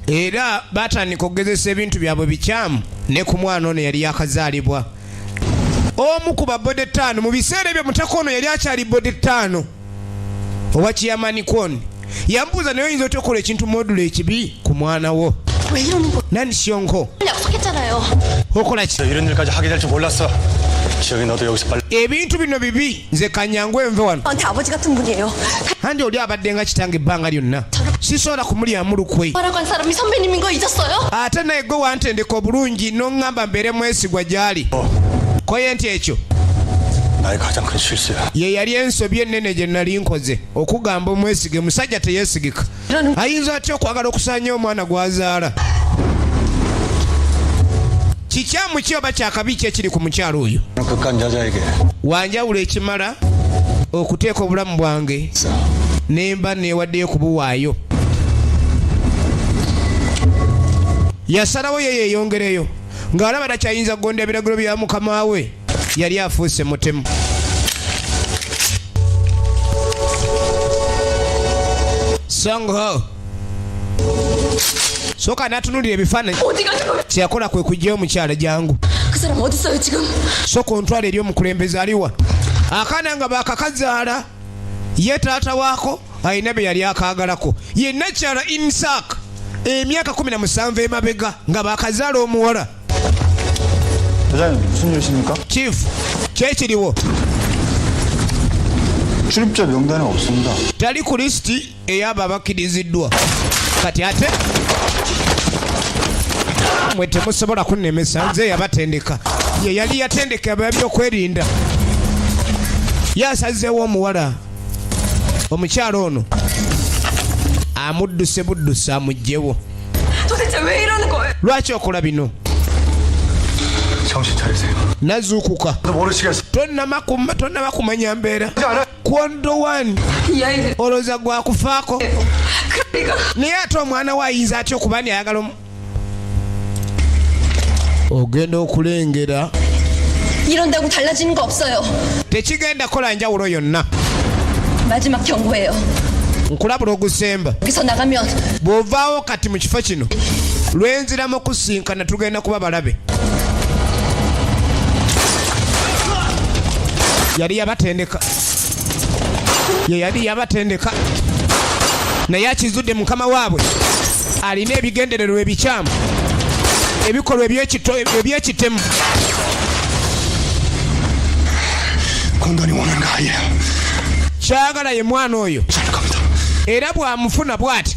B: era batandika okugezesa ebintu byabwe bikyamu ne ku mwana ono yali yakazaalibwa. Omu ku babode 5 mu biseera ebyo mutako ono yali akyali bode 5 owa Chairman Kwon. Yambuuza naye oyinza otya okukola ekintu modulo ekibi ku mwana wo?
E: 왜 이러는 거?
B: Nani Shionko?
E: 약속했잖아요.
B: Okola ki?
C: 이런 일까지 하게 될 줄 몰랐어. 지영이 너도 여기서 빨리.
B: Ebintu bino bibi nze Kanyangu enve wano.
E: 저한테 아버지 같은 분이에요.
B: Andi oli abadde nga kitange ebbanga lyonna. Sisobola kumulyamu lukwe.
E: 뭐라고 한 사람이 선배님인 거 잊었어요?
B: Ate naye gwe wantendeka obulungi n'oŋŋamba mbeere mwesigwa gy'ali. Koye nti ekyo
C: 나의 가장 큰 실수야.
B: ye yali ensobi ennene gye nali nkoze okugamba omwesige musajja teyeesigika. Ayinza atya okwagala okusaanya omwana gw'azaala? Kikyamu ki oba kyakabi ki ekiri ku mukyalo oyo?
C: 극한 여자에게
B: Wanjawulo ekimala okuteeka obulamu bwange nemba neewaddeyo kubuwaayo. Yasalawo ye yeeyongereyo ng'alaba takyayinza kugonda ebiragiro bya mukama we. Yali afuuse mutemu. Songho soka n'atunuulira ebifaananyi
E: 어디 가는 거야?
B: kyeyakola kwe kujjayo omukyala jangu.
E: 그 사람 어디 있어요 지금?
B: Soka ontwala eri omukulembeze aliwa. Akaana nga baakakazaala ye taata waako ayina bye yali akaagalako ye nakyala Insak emyaka 17 emabega nga bakazaala omuwala.
G: 대장님 무슨 일이십니까?
B: Chief kyekiriwo
G: 출입자 명단에 없습니다.
B: tali ku lisiti ey'abo abakkiriziddwa kati ate mwe temusobola kunnemesa nze yabatendeka ye yali yatendeka ebyokwerinda yasazeewo omuwala omukyalo ono amudduse buddusa amugjewo.
A: 도대체 왜 이러는 거예요?
B: lwaki okola bino?
C: 정신 차리세요.
B: nazuukuka
C: 모르시겠어.
B: tonnaba kumanya mbeera kwondowani
A: 이 아이는
B: olowooza gwakufaako
A: 그러니까
B: naye ate omwana we ayinza atya okuba ni ayagala ogenda okulengera
E: 이런다고 달라지는 거 없어요.
B: tekigenda kola njawulo yonna.
E: 마지막 경고예요.
B: nkulabula ogusemba
E: 여기서 나가면
B: bw'ovaawo kati mu kifo kino lwenziramu kusinkana tugenda kuba balabe. yali yabatendeka ye yali yabatendeka naye akizudde mukama waabwe alina ebigendererwa ebikyamu ebikolwa ebyekitemu.
C: 건강이 원하는 거 아니에요.
B: kyagala ye mwana oyo
C: 잘 겁니다.
B: era bw'amufuna bw'ati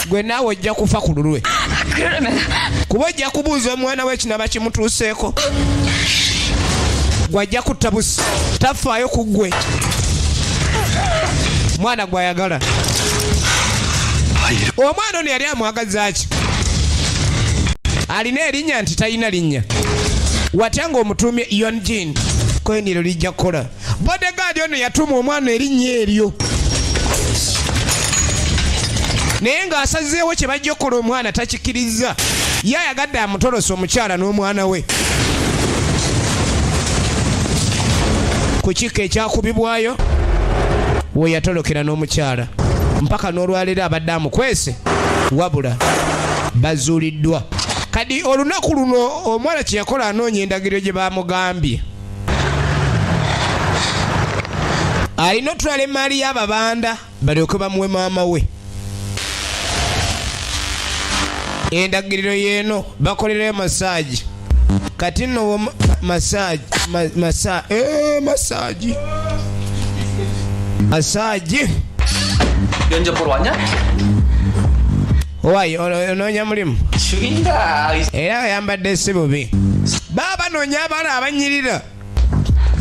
B: gwe naawe ojja kufa ku lulwe kuba ojja kubuuza omwana we kinaba kimutuuseeko gw'ajja kutta busi tafaayo ku ggwe mwana gw'ayagala. omwana ono yali amwagaza ki? alina erinnya nti talina linnya watya ng'omutuumye Yonjin koeniro lijja kukola. bodegaadi ono yatuuma omwana erinnya eryo naye ng'asazeewo kye bajja okukola omwana takikiriza ye ayagadde amutolosa omukyala n'omwana we. ku kika ekyakubibwayo we yatolokera n'omukyala mpaka n'olwaleero abadde amukwese wabula bazuuliddwa. kadi olunaku luno omwana kye yakola anoonya endagiro gye bamugambye. alina otwala emaali y'ababanda balyoke bamuwe maama we. endagiriro yeeno bakolerayo masaagi kati nno masaagi
H: 면접 보러 왔냐?
B: owayi onoonya mulimu
H: 죽인다.
B: era ayambadde si bubi baba noonya abaana abanyirira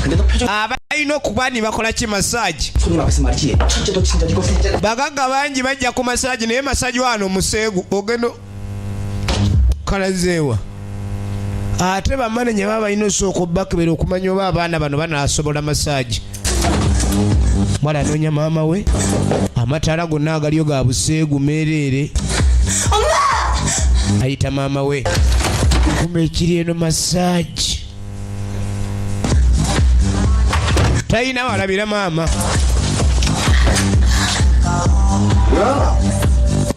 H: 근데 너 표정
B: abalina okuba ni bakola ki masaagi.
H: 손님 앞에서 말이지. 첫째도 친절이고 셋째도
B: bagagga bangi bajja ku masaagi naye masaagi wano omuseegu ogenda kalazeewa ate bamanenya baba balina osooka obbakebera okumanya oba abaana bano banaasobola masaagi. mwala anoonya maama we amataala gonna agalyo ga buseegu meereere ayita maama we kuma ekiri eno masaagi talina walabira maama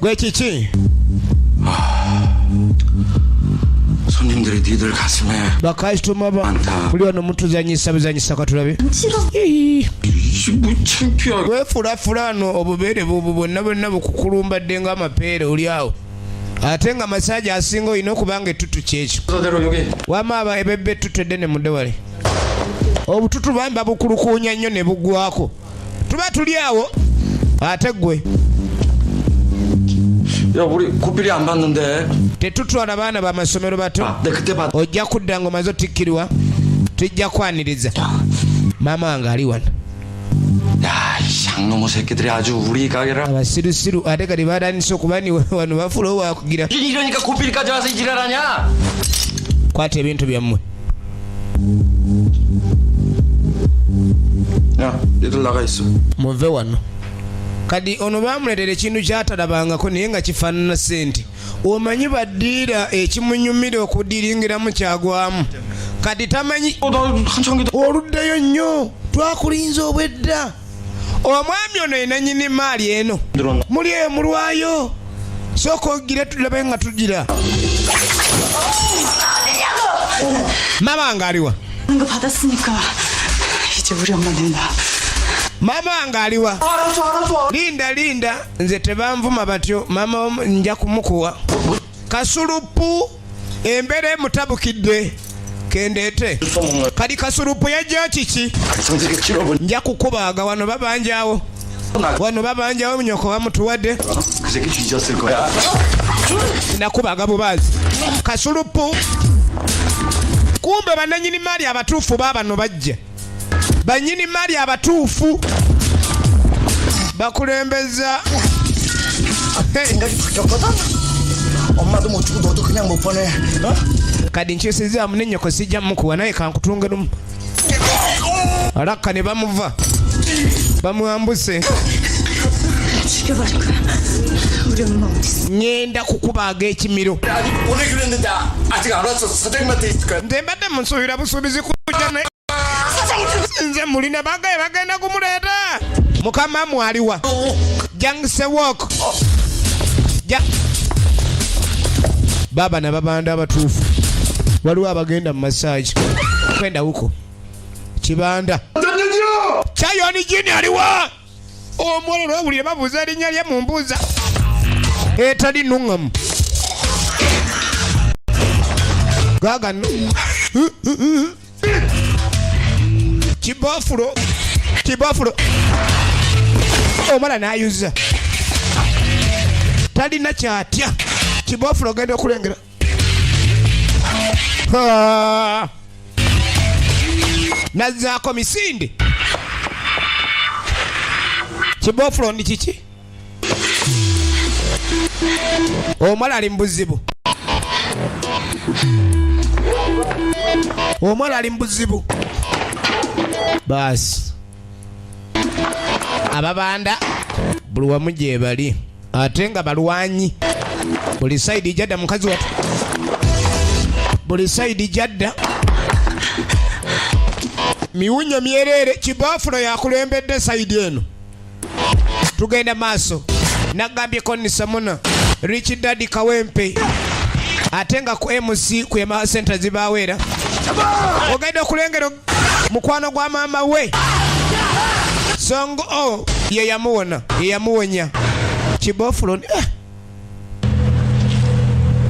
B: gwe kiki
C: 손님들이 니들 가슴에
B: bakasitoma buli wano mutuzanyisa buzanyisa katulabe
C: 뭐 창피하게.
B: wefulafula ano obubeere bubwo bwonna bukukulumbadde ng'amapeere oli awo ate nga masaagi asinga olina okubanga ettutu kyekyo
C: 서대로 여기
B: wama ebebbe ettutu eddene muddewale obututu bambi babukulukuunya nnyo ne buggwako tuba tuli awo ate ggwe
C: 야 우리 고삐리 안 받는데.
B: tetutwala baana bamasomero bato
C: 내 그때 받.
B: ojja kudda nga omaze otikkirwa tujja kwaniriza maama wange ali wano
C: 야, 이 쌍놈의 새끼들이 아주 우리 가게를.
B: abasirusiru ate kati batandise okuba ni wano bafula owakugira
C: 이러니까 고삐리까지 와서 이 지랄하냐?
B: kwata ebintu byammwe.
C: 야, 니들 나가 있어.
B: muve wano kadi ono bamuleetera ekintu kyatalabangako naye nga kifaanana sente omanyi baddiira ekimunyumira okudiringiramu kyagwamu kadi tamanyi oluddeyo nnyo twakulinza obwedda omwami ono yenanyini maali eno muli eyo mulwayo sooka ogire tulabe nga tugira mama nga aliwa
E: 거 받았으니까 이제 우리 엄마 내놔.
B: Mama wange aliwa. Linda nze tebanvuma batyo mama nja kumukuwa. Kasulupu embere mutabukidde kendete. Kali kasulupu yajja kiki? Nja kukubaaga wano babanjawo. Wano babanjawo nyoko bamutuwadde. Nakubaga bubazi. Kasulupu. Kumbe bananyini mali abatuufu babano bajja. Banyini mali abatuufu bakulembeza.
H: 엄마도 못 주고 너도 그냥 못 보내.
B: Kadi nkyusiza munenyo ko sijja mukuwa naye kankutunge lumu. Alaka ne bamuva. Bamuambuse.
E: 죽여버릴 거야. 우리 엄마 어딨어?
B: Ngenda kukubaaga ekimiro.
H: 오늘 그랬는데 아직 안 왔어. 사장님한테 있을 거야.
B: Nze mbadde munsuubira busuubizi kujja naye. Nze mulina bagenda kumuleeta. Mukama mwaliwa. Jangse walk. Baba na babanda abatuufu waliwo abagenda mu massage kwenda huko kibanda Chayoni jini aliwa omwolo lwabulire babuuza erinnya lye mumbuuza etali nuŋŋamu gaagano kibofulo omala n'ayuza talina kyatya kibofulo genda okulengera nazzaako misinde kibofulo ndi kiki omwala ali mubuzibu baasi ababanda buli wamu gye bali ate nga balwanyi buli saidi jadda mukazi watu buli saidi jadda miwunyo myerere kibofulo yakulembedde saidi eno tugenda maaso nagambye Konisa Muna Rich Daddy Kawempe ate nga ku MC ku Yamaha Center zibaweera ogenda okulengera mukwano gwa maama we songo ye yamuwonya kibofulo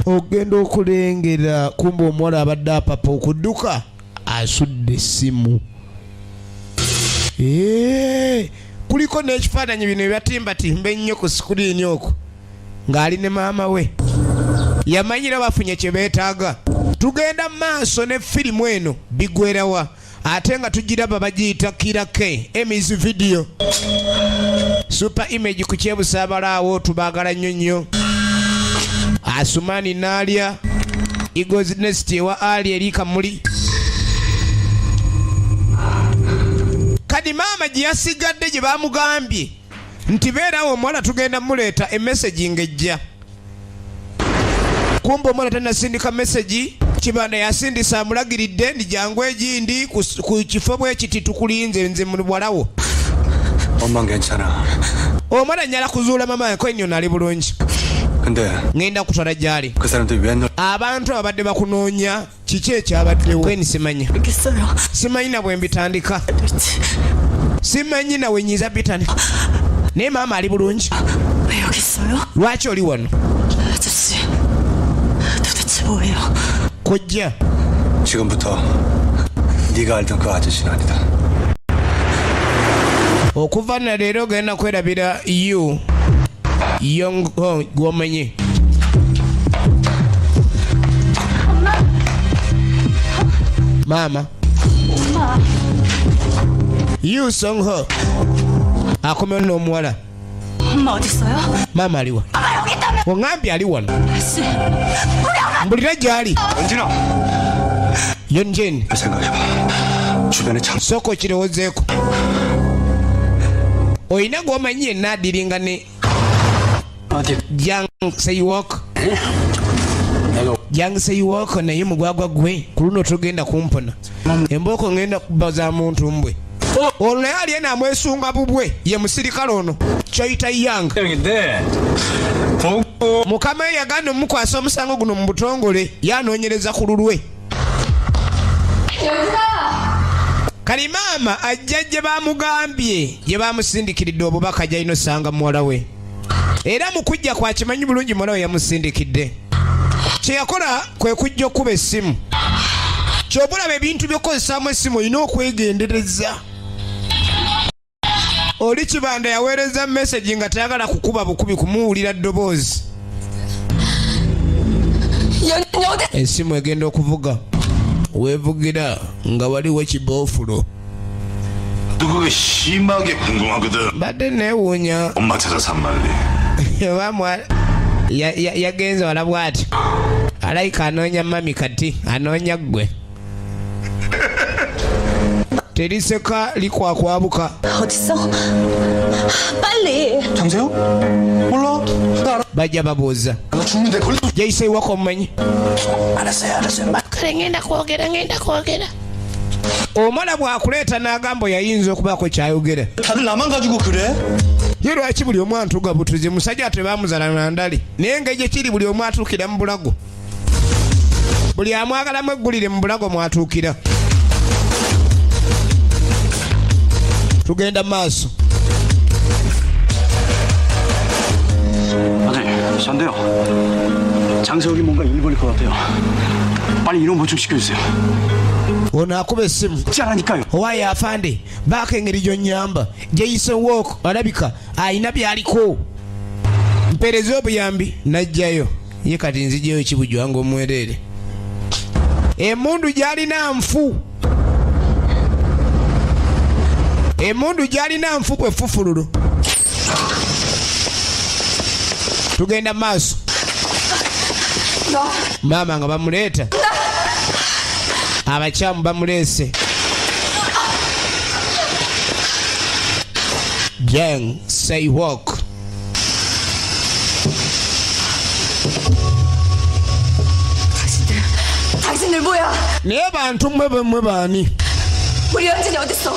B: ogenda okulengera kumbe omuwala abadde apapa okudduka asudde essimu kuliko n'ekifaananyi bino ebyatimbatimba ennyo ku sikuriini okwo ng'ali ne maama we yamanyira bafunye kye beetaaga tugenda maaso ne firimu eno bigwerawa ate nga tugiraba bagiyita kirake emizi video super image ku kyebusabalaawo tubaagala nnyo Asumani Nalia Eagles Nest wa Ali Erika muli kadi mama gyasigadde gye bamugambye nti beerawo omwana tugenda muleeta emessage ngejja kumbe omwana tanasindika message kibanda yasindisa amulagiridde ndi jangu egindi ku kifo bwe kiti tukulinze nze mulwalawo
C: 엄마는 괜찮아.
B: omwana nyala kuzuula mama yako ennyo nali bulungi
C: 근데
B: ngenda kutwala gyali
C: 그 사람들이 왜 너?
B: abantu abadde bakunoonya kiki ekyabaddewo kweni simanya
E: 알겠어요.
B: simanyi na bwe mbitandika simanyi nawe nyiza bitandika naye maama ali bulungi
E: 왜 여기 있어요?
B: lwaki oli wano
E: 아저씨, 도대체 뭐예요?
B: kojja
C: 지금부터 네가 알던 그 아저씨는 아니다.
B: okuva na leero genda kwerabira yu gwomenye maama yu songho akomeo n'omuwala
E: 엄마 어딨어요?
B: maama aliwa oŋambye ali wano
E: 아저씨,
B: mbulira gyali
C: 은진아.
B: yonjen
C: 생각해봐. 주변에 장.
B: sooka okirowoozeeko oyina gwomanyi yenna adiringa ne Young Sayiwoko naye mugwagwa gwe ku luno tugenda kumpona embooko ngenda kubaza muntu mbwe olwo naye ali ena amwesunga bubwe ye musirikale ono kyoyita Young mukama we yaganda omukwasa omusango guno mu butongole yanoonyereza ku lulwe kali maama ajja gye bamugambye gye bamusindikiridde obubaka gy'alina osanga muwala we era mu kujja kwakimanyi bulungi muwala we yamusindikidde kye yakola kwe kujja okuba essimu kyobulaba ebintu by'okozesaamu essimu olina okwegendereza oli Kibanda yaweereza message nga tayagala kukuba bukubi kumuwulira ddoboozi essimu egenda okuvuga weevugira nga waliwo ekiboofulo
G: 그게 심하게 궁금하거든.
B: badde neewuunya
G: 엄마 찾아서 한 말리.
B: yagenze wala bw'ati alayika anoonya mami kati anoonya ggwe teriseka likwakwabuka
E: 어딨어? 빨리.
H: 장세우? 몰라? 나 알아.
B: bajja babuuza
H: 나 죽는데 걸려.
B: yayise ewaka omumanyi
H: 알았어요.
I: kale ngenda kwogera
B: omala bw'akuleeta n'agamba yayinza okubaako kyayogera
H: 다들 나만 가지고 그래?
B: ye lwaki buli omu antuuga butuzi musajja tebaamuzala na ndali naye nga gye kiri buli omu atuukira mu bulago buli amwagalamu eggulire mu bulago mwatuukira tugenda maaso
D: 아니, 전데요. 장세욱이 뭔가 일본일 것 같아요. 빨리 인원 보충시켜주세요.
B: ono akuba essimu
D: 짜라니까요.
B: owaayo afande baako engeri gy'onnyamba gyeyise wook alabika ayina byaliko mpeereza obuyambi najjayo ye kati nzijjayo kibujwa nga omwereere emundu gy'alina nfu emundu gy'alina nfu bwe ffufululu tugenda maaso maama nga bamuleeta abakyamu bamuleese Jang Saywalk
A: 당신들 뭐야?
B: naye bantu mmwe bemmwe baani
A: 우리 연진이 어딨어?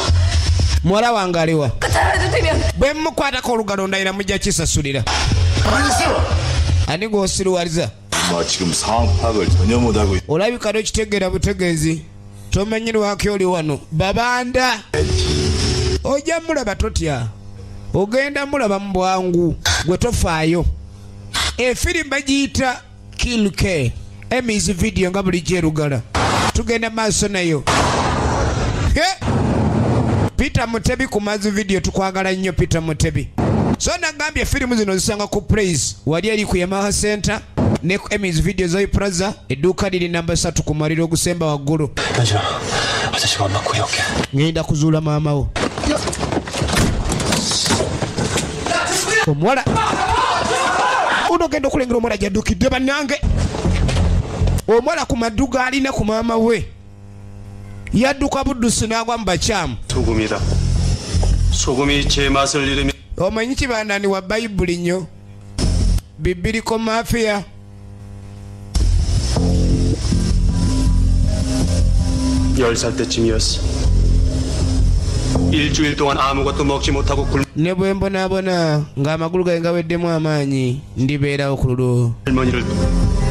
B: muwala wange aliwa
A: 하나도 되면
B: bwe mmukwatako olugalo ndayira mujja kisasulira ani gw'osiruwaliza
G: 엄마 지금 상황 파악을 전혀 못하고 있...
B: olabika n'okitegeera butegeezi tomanyirwako oli wano babanda ojja mulaba totya ogenda mulaba mu bwangu gwe tofaayo efirimu bagiyita kilk emis video nga bulijjo erugala tugenda maaso nayo Peter Mutebi ku Mazu video tukwagala nnyo Peter Mutebi so nagambye firimu zino zisanga ku praise wali eri ku Yamaha Center ne ku emis video zoyi plaza edduuka liri namba 3 ku maliro ogusemba waggulu
D: 현진아, 아저씨가 엄마 구해올게.
B: ngenda kuzuula maama wo omuwala unogenda okulengera omuwala gyaddukidde bannange omuwala ku maddu gaalina ku maama we yadduka buddusi n'agwa mu bakyamu
D: 소금이다. 소금이 제 맛을 잃으면
B: omanyi kibandani wa bayibuli nnyo bibiriko mafiya
D: (10살) 때쯤이었어. 일주일 동안 아무것도 먹지 못하고
B: ne bwe mbonaabona ng'amagulu gange gaweddemu amaanyi ndibeerawo ku lulwo
D: 할머니를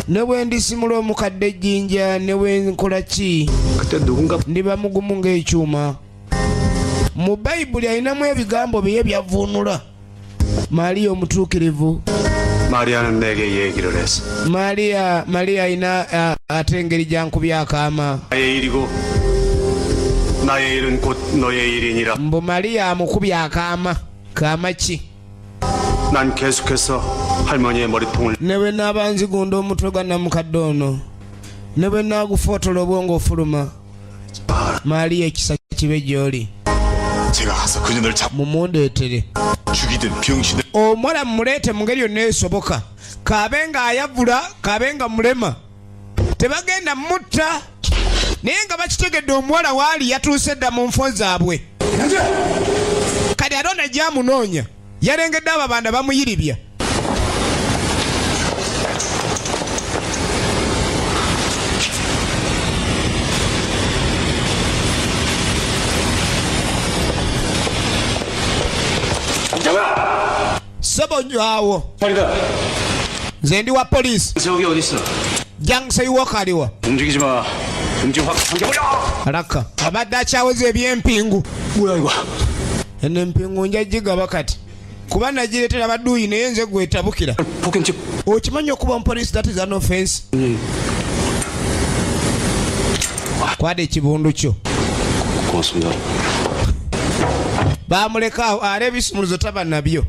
B: ne bwe ndisimula omukadde ejjinja ne bwe nkola ki
D: 그때 누군가
B: ndiba mugumu ng'ekyuma mu bayibuli alinamu ebigambo bye byavuunula Maaliya omutuukirivu
D: 마리아는 내게 얘기를 했어.
B: Maaliya alina ate engeri gyankubye akaama
D: 나의 일이고 나의 일은 곧 너의 일이니라.
B: mbu Maaliya amukubye akaama kaama ki
D: 난 계속해서 할머니의 머리통을
B: ne bwe naaba nzigunda omutwe gwa namukadde ono ne bwe naagufootola obwongo ofuluma Maaliya ekisa kibe gy'oli
G: 제가 가서 그년을
B: mumundeetere
G: 죽이든 병신을
B: omuwala mumuleete mu ngeri yonna esoboka kaabe nga ayavula kaabe nga mulema tebagenda mutta naye nga bakitegedde omuwala waali yatuuse dda mu nfo zaabwe kati ate ono gyamunoonya yalengedde ababanda bamuyiribya sebonywawo
D: 아니다.
B: nze ndi wa poliisi
D: 세욱이 어디 있어?
B: Jang Saywalk aliwa
D: 움직이지 마. 음주 확 당겨버려.
B: Alaka abadde akyawoza ebyempingu.
C: 뭐야 이거?
B: eno empingu nja gigaba kati kuba nagireetera badduuyi naye nze gwetabukira.
D: 폭행죄.
B: Okimanyi okuba mupoliisi that is an offense. Kwada ekibundu kyo.
D: 고맙습니다.
B: Bamuleka awo ale ebisumuluzo taba nabyo.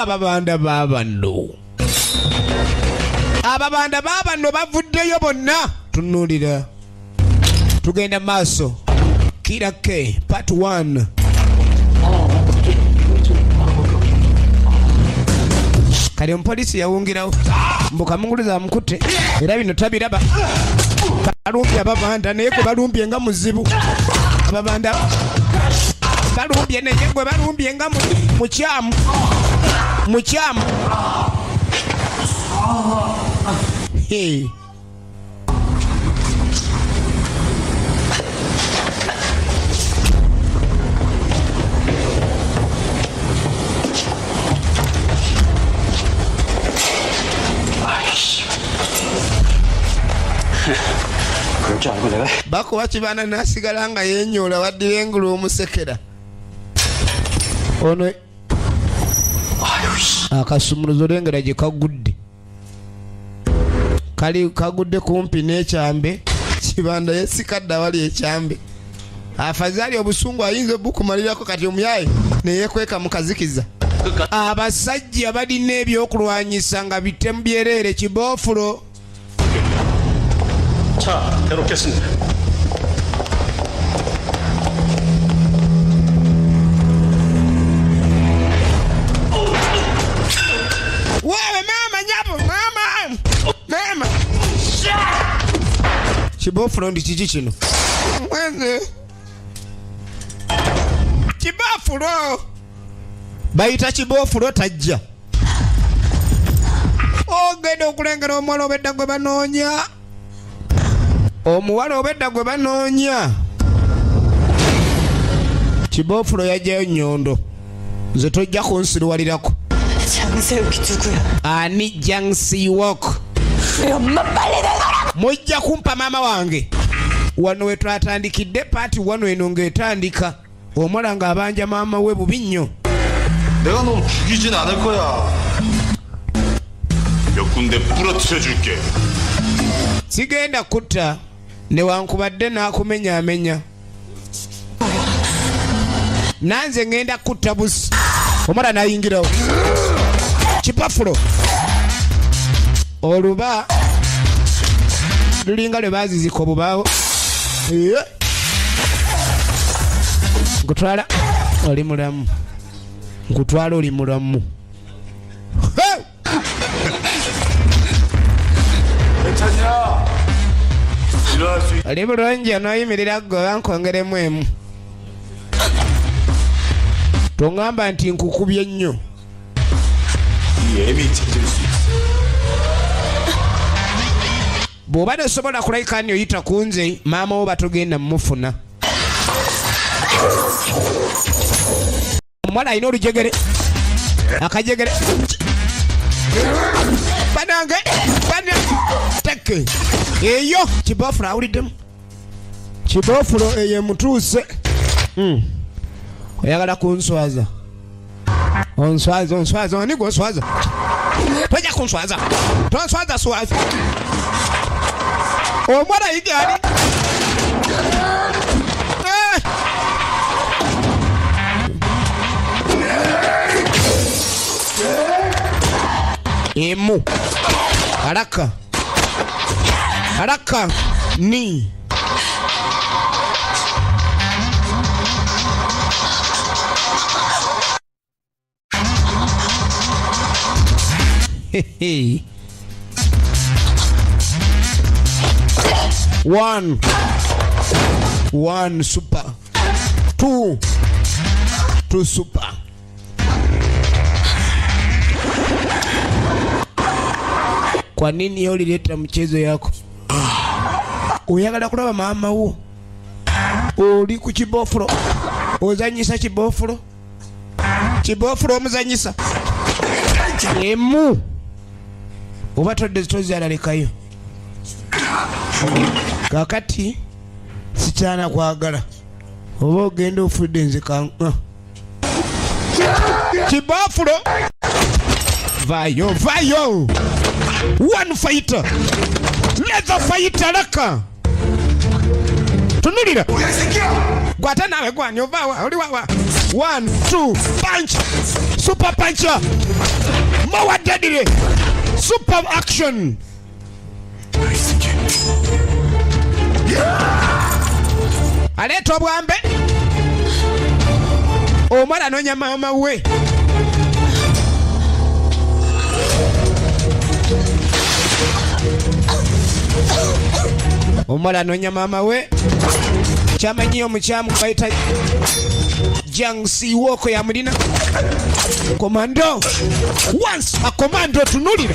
B: Ababanda babanno. Ababanda babanno bavuddeyo bonna. Tunuulira. Tugenda maaso. Kira K part 1. Kali omupoliisi yawungirawo mbuka munguliza mukute era bino tabiraba balumbye ababanda naye gwe balumbye nga muzibu ababanda balumbye naye gwe balumbye nga mukyamu hey.
D: 그럴 줄 알고 내가
B: bakuba kibana nasigala nga yenyoola waddira engulu omusekera ono akasumuluzo lengera gye kagudde kali kagudde kumpi n'ekyambe kibanda yesikadde awali ekyambe afazaali obusungu ayinza obukumalirako kati omuyaye neyekweka mukazikiza abasajja balina ebyokulwanyisa nga bitemu byereere kiboofulo.
C: 자, 해놓겠습니다.
B: Wewe mama nyapo mama kibofuro ndi kiki kino mwene kibofuro bayita kibofuro tajja ogenda okulengera omuwala obedda gwe banoonya omuwala obedda gwe banoonya kibofuro yajjayo nyondo nze tojja kunsiruwalirako.
E: 장세욱이 누구야?
B: Ani Jangsiwok.
E: 우리 엄마 빨리 나가라.
B: Mujja kumpa mama wange. Wano we twatandikidde paati wano eno ng'etandika. Omwana ng'abanja maama we bubi nnyo.
C: 내가 너 죽이진 않을 거야. 몇 군데 부러뜨려 줄게.
B: Sigenda kutta newankubadde n'akumenyaamenya. Nanze ngenda kutta busi. Omwana n'ayingirawo. Kipafulo oluba lulinga lwe bazizika obubaawo nkutwala oli mulamu nkutwala oli mulamu oli bulungi onooyimirira gwe bankongeremu emu tongamba nti nkukubye nnyo bw'oba tosobola kulayika nyo yita ku nze maama wo batogenda mufuna. Omwana alina olujegere akajegere banange teke eyo kibofuro awuliddemu kibofuro eyo mutuuse oyagala kunswaza onswaza ani gonswaza tojja kunswaza tonswaza swazi omwana yigaani emu haraka ni Hey. 1 super 2 super. Kwa nini ulileta mchezo yako? Oyagala kulaba maama wo oli ku kibofuro ozanyisa kibofuro omuzanyisa emu oba todde zitozi alalekayo kakati sikyana kwagala oba ogenda ofudde nze kanka kibafulo vayo one fighter leather fighter laka tunulira gwata nawe gwani ovawa oli wawa 1 2 punch super puncher more deadly super action aleta obwambe omwana nonya mama we omwana nonya mama we kyamanyi omukyamu bayita Jiang Siwoko ya mulina komando once a commando tunulira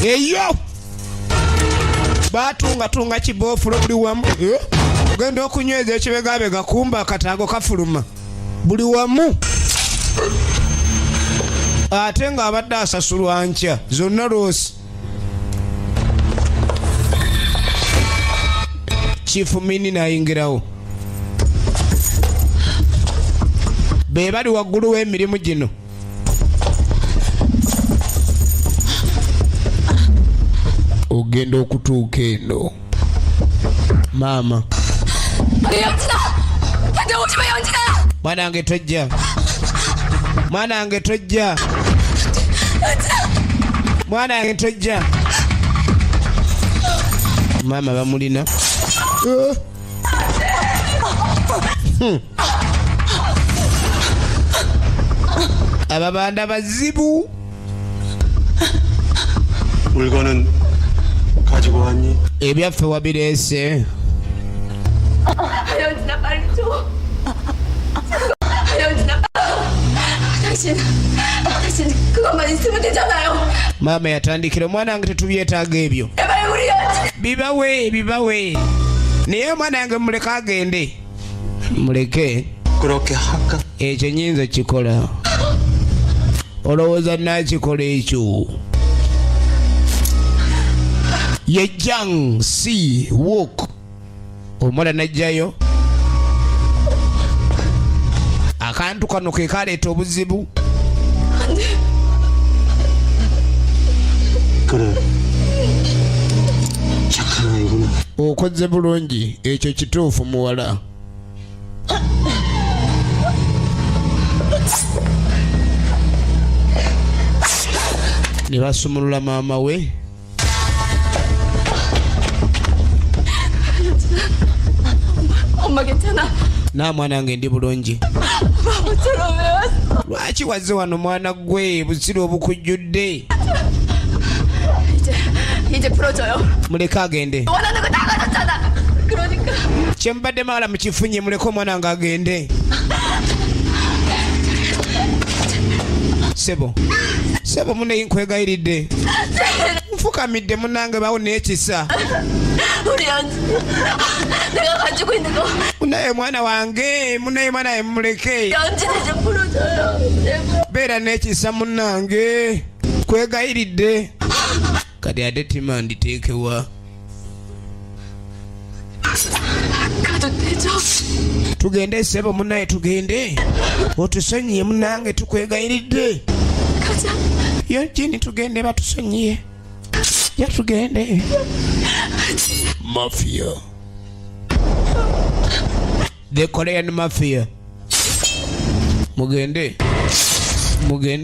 B: eyo batunga kibofulo buli wamu genda okunyweza ekibegabega kumba akataago kafuluma buli wamu ate nga abadde asasulwa nkya zonna loosi chifu mini nayingirawo be bali waggulu w'emirimu gino ogenda okutuuka eno maama mwana wange tojja mwana wange tojja mwana wange tojja maama bamulina ababanda bazibu
C: 물건은 가지고 왔니?
B: ebyaffe wabireese
A: 연진아 빨리 줘. 연진아 당신 그것만 있으면 되잖아요.
B: maama yatandikira omwana wange tetubyetaaga ebyo
A: 제발 우리 연진
B: bibawe naye omwana wange muleke agende muleke
C: 그렇게 할까?
B: ekyo nyinza kikola olowooza nakikola ekyo ye Jiang Siwoko omwana najjayo akantu kano ke kaleeta obuzibu
C: 그래 착한 아이구나
B: okoze bulungi ekyo kituufu muwala ne basumulula maama we
A: 엄마 괜찮아.
B: na mwana wange ndi bulungi
A: 바보처럼 왜 왔어?
B: lwaki waze wano mwana gwe busiru obukujjudde
A: 이제 풀어줘요.
B: muleke agende
A: 원하는 거 다 가졌잖아. 그러니까
B: kye mubadde mawala mukifunye muleke omwana wange agende sebo muneyi nkwegayiridde nfukamidde munange bawo n'ekisa
A: 우리 연진 내가 가지고 있는 거
B: munaye mwana wange munaye mwanaye muleke
A: 연진 이제 풀어줘요. 제발.
B: beera n'ekisa munange nkwegayiridde kati ate tima nditeekewa
A: 가도 되죠?
B: tugende sebo munaye tugende otusonyiye munange tukwegayiridde
A: 가자.
B: yojini tugende batusonyiye ja tugende mafia the Korean mafia mugende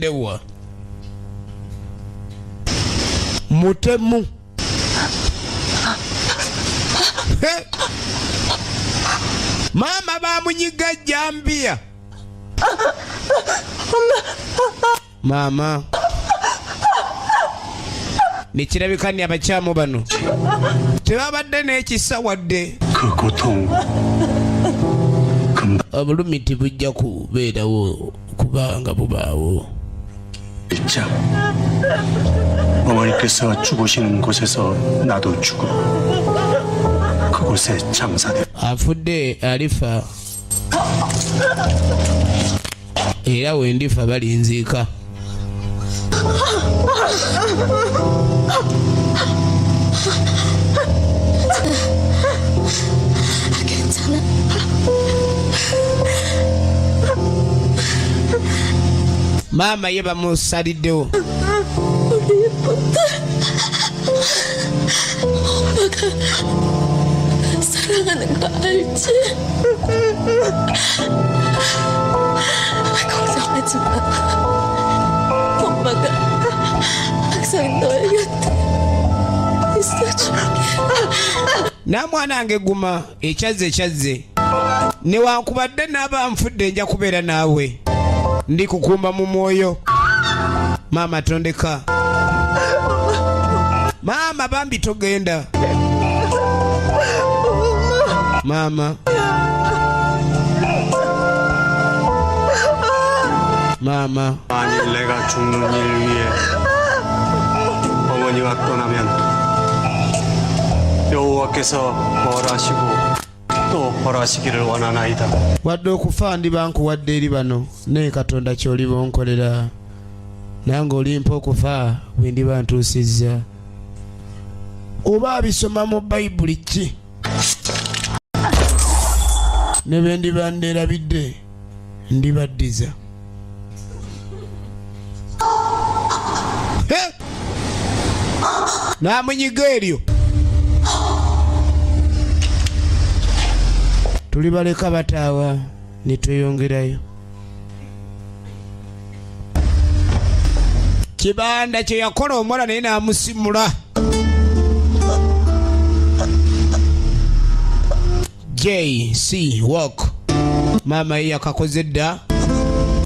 B: wa mutemu mama bamunyiga jambia mama nekirabika ni abakyamu bano tebabadde n'ekisa wadde
C: 그 고통
B: obulumi tibujja kubeerawo kubanga bubaawo
C: 있자 어머니께서 죽으시는 곳에서 나도 죽어 그곳에 장사돼
B: afudde alifa era wendifa balinziika
E: 괜찮아.
B: maama ye bamusaliddewo.
E: 우리 예쁜데. 엄마가 사랑하는 거 알지? 걱정하지 마. 엄마가 항상 너의 곁에 있어줄게.
B: Namwana wange guma ekyazze newankubadde naaba nfudde nja kubeera naawe ndi kukumba mu mwoyo. Maama tondeka. Maama bambi togenda. Maama. Maama.
D: 만일 내가 죽는 일 위해 어머니가 떠나면 여호와께서 벌하시고 또 벌하시기를 원하나이다.
B: wadde okufa ndiba nkuwadde eri bano naye Katonda ky'oli bonkolera nange olimpa okufa bwe ndiba ntuusizza. Oba abisoma mu Bayibuli ki ne bwe ndiba nderabidde ndibaddiza. Namunyiga eryo tulibaleka bataawa ne tweyongerayo. Kibanda kye yakola omuwala naye n'amusimula. JC Walk maama ye yakakoze dda.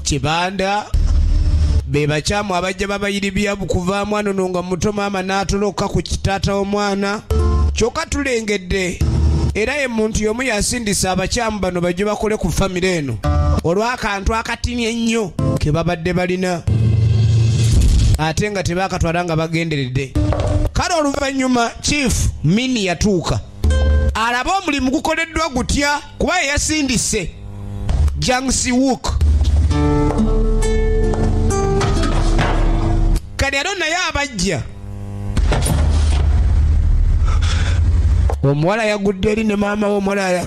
B: Kibanda be bakyamu abajja babayiribya bukuvaamu anono nga muto maama n'atoloka ku kitaata w'omwana. Kyokka tulengedde era ye muntu y'omu yasindisa abakyamu bano bajje bakole ku famire eno olw'akantu akatini ennyo ke babadde balina ate nga tebaakatwala nga bagenderedde. Kale oluvannyuma chief Mini yatuuka alaba omulimu gukoleddwa gutya kuba ye yasindise Jangsi Wook. Kale alo naye abajja omuwala yagudde eri ne maama w'omuwala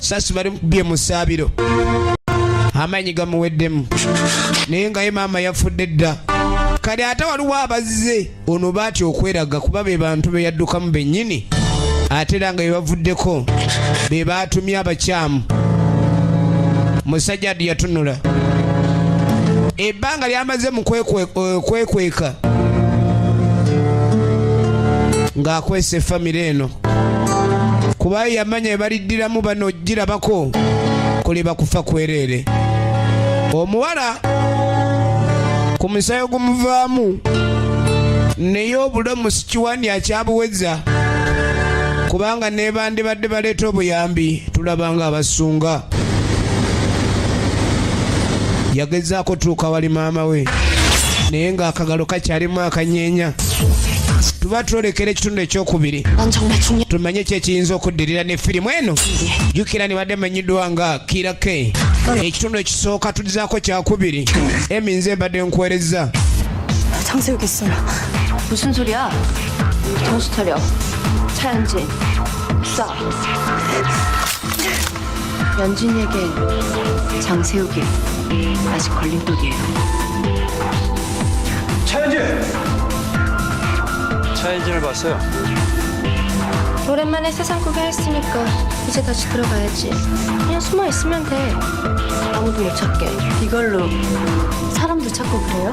B: sasi bali bye mu ssaabiro amaanyi gamuweddemu naye nga ye maama yafudde dda. Kale ate waliwo abazze ono baatya okweraga kuba be bantu be yaddukamu bennyini ate era nga bebavuddeko be baatumye abakyamu. Musajja adi yatunula ebbanga lyamaze mu kwekweka ng'akwesa effamire eno kuba yamanya ebaliddiramu bano girabako kuleba kufa kwereere. Omuwala ku musayo gumuvaamu naye obulomu sikiwani akyabuweza kubanga nebandibadde baleeta obuyambi tulabanga abasunga. Yagezaako tuuka wali maama we naye ng'akagalo kakyalimu akanyeenya. Tuba twolekera ekitundu ekyokubiri tumanye kyekiyinza okuddirira ne firimu eno. Jjukira nibadde manyiddwa nga Kira K. Ekitundu ekisooka tulizaako kyakubiri. Emi nze mbadde nkuweereza.
E: 장세욱이 있어요.
A: 무슨 소리야? 정신 차려. 차연진. 쏴. 연진이에게 장세욱이 아직 걸림돌이에요.
D: 차인진을 봤어요.
J: 오랜만에 세상 구경했으니까 이제 다시 들어가야지. 그냥 숨어 있으면 돼. 아무도 못 찾게. 이걸로 사람도 찾고 그래요?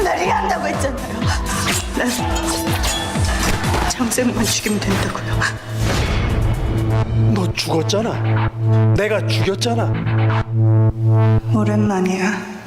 E: 난리가 한다고 했잖아요. 난 장세욱만 죽이면 된다고요.
C: 너 죽었잖아. 내가 죽였잖아.
E: 오랜만이야.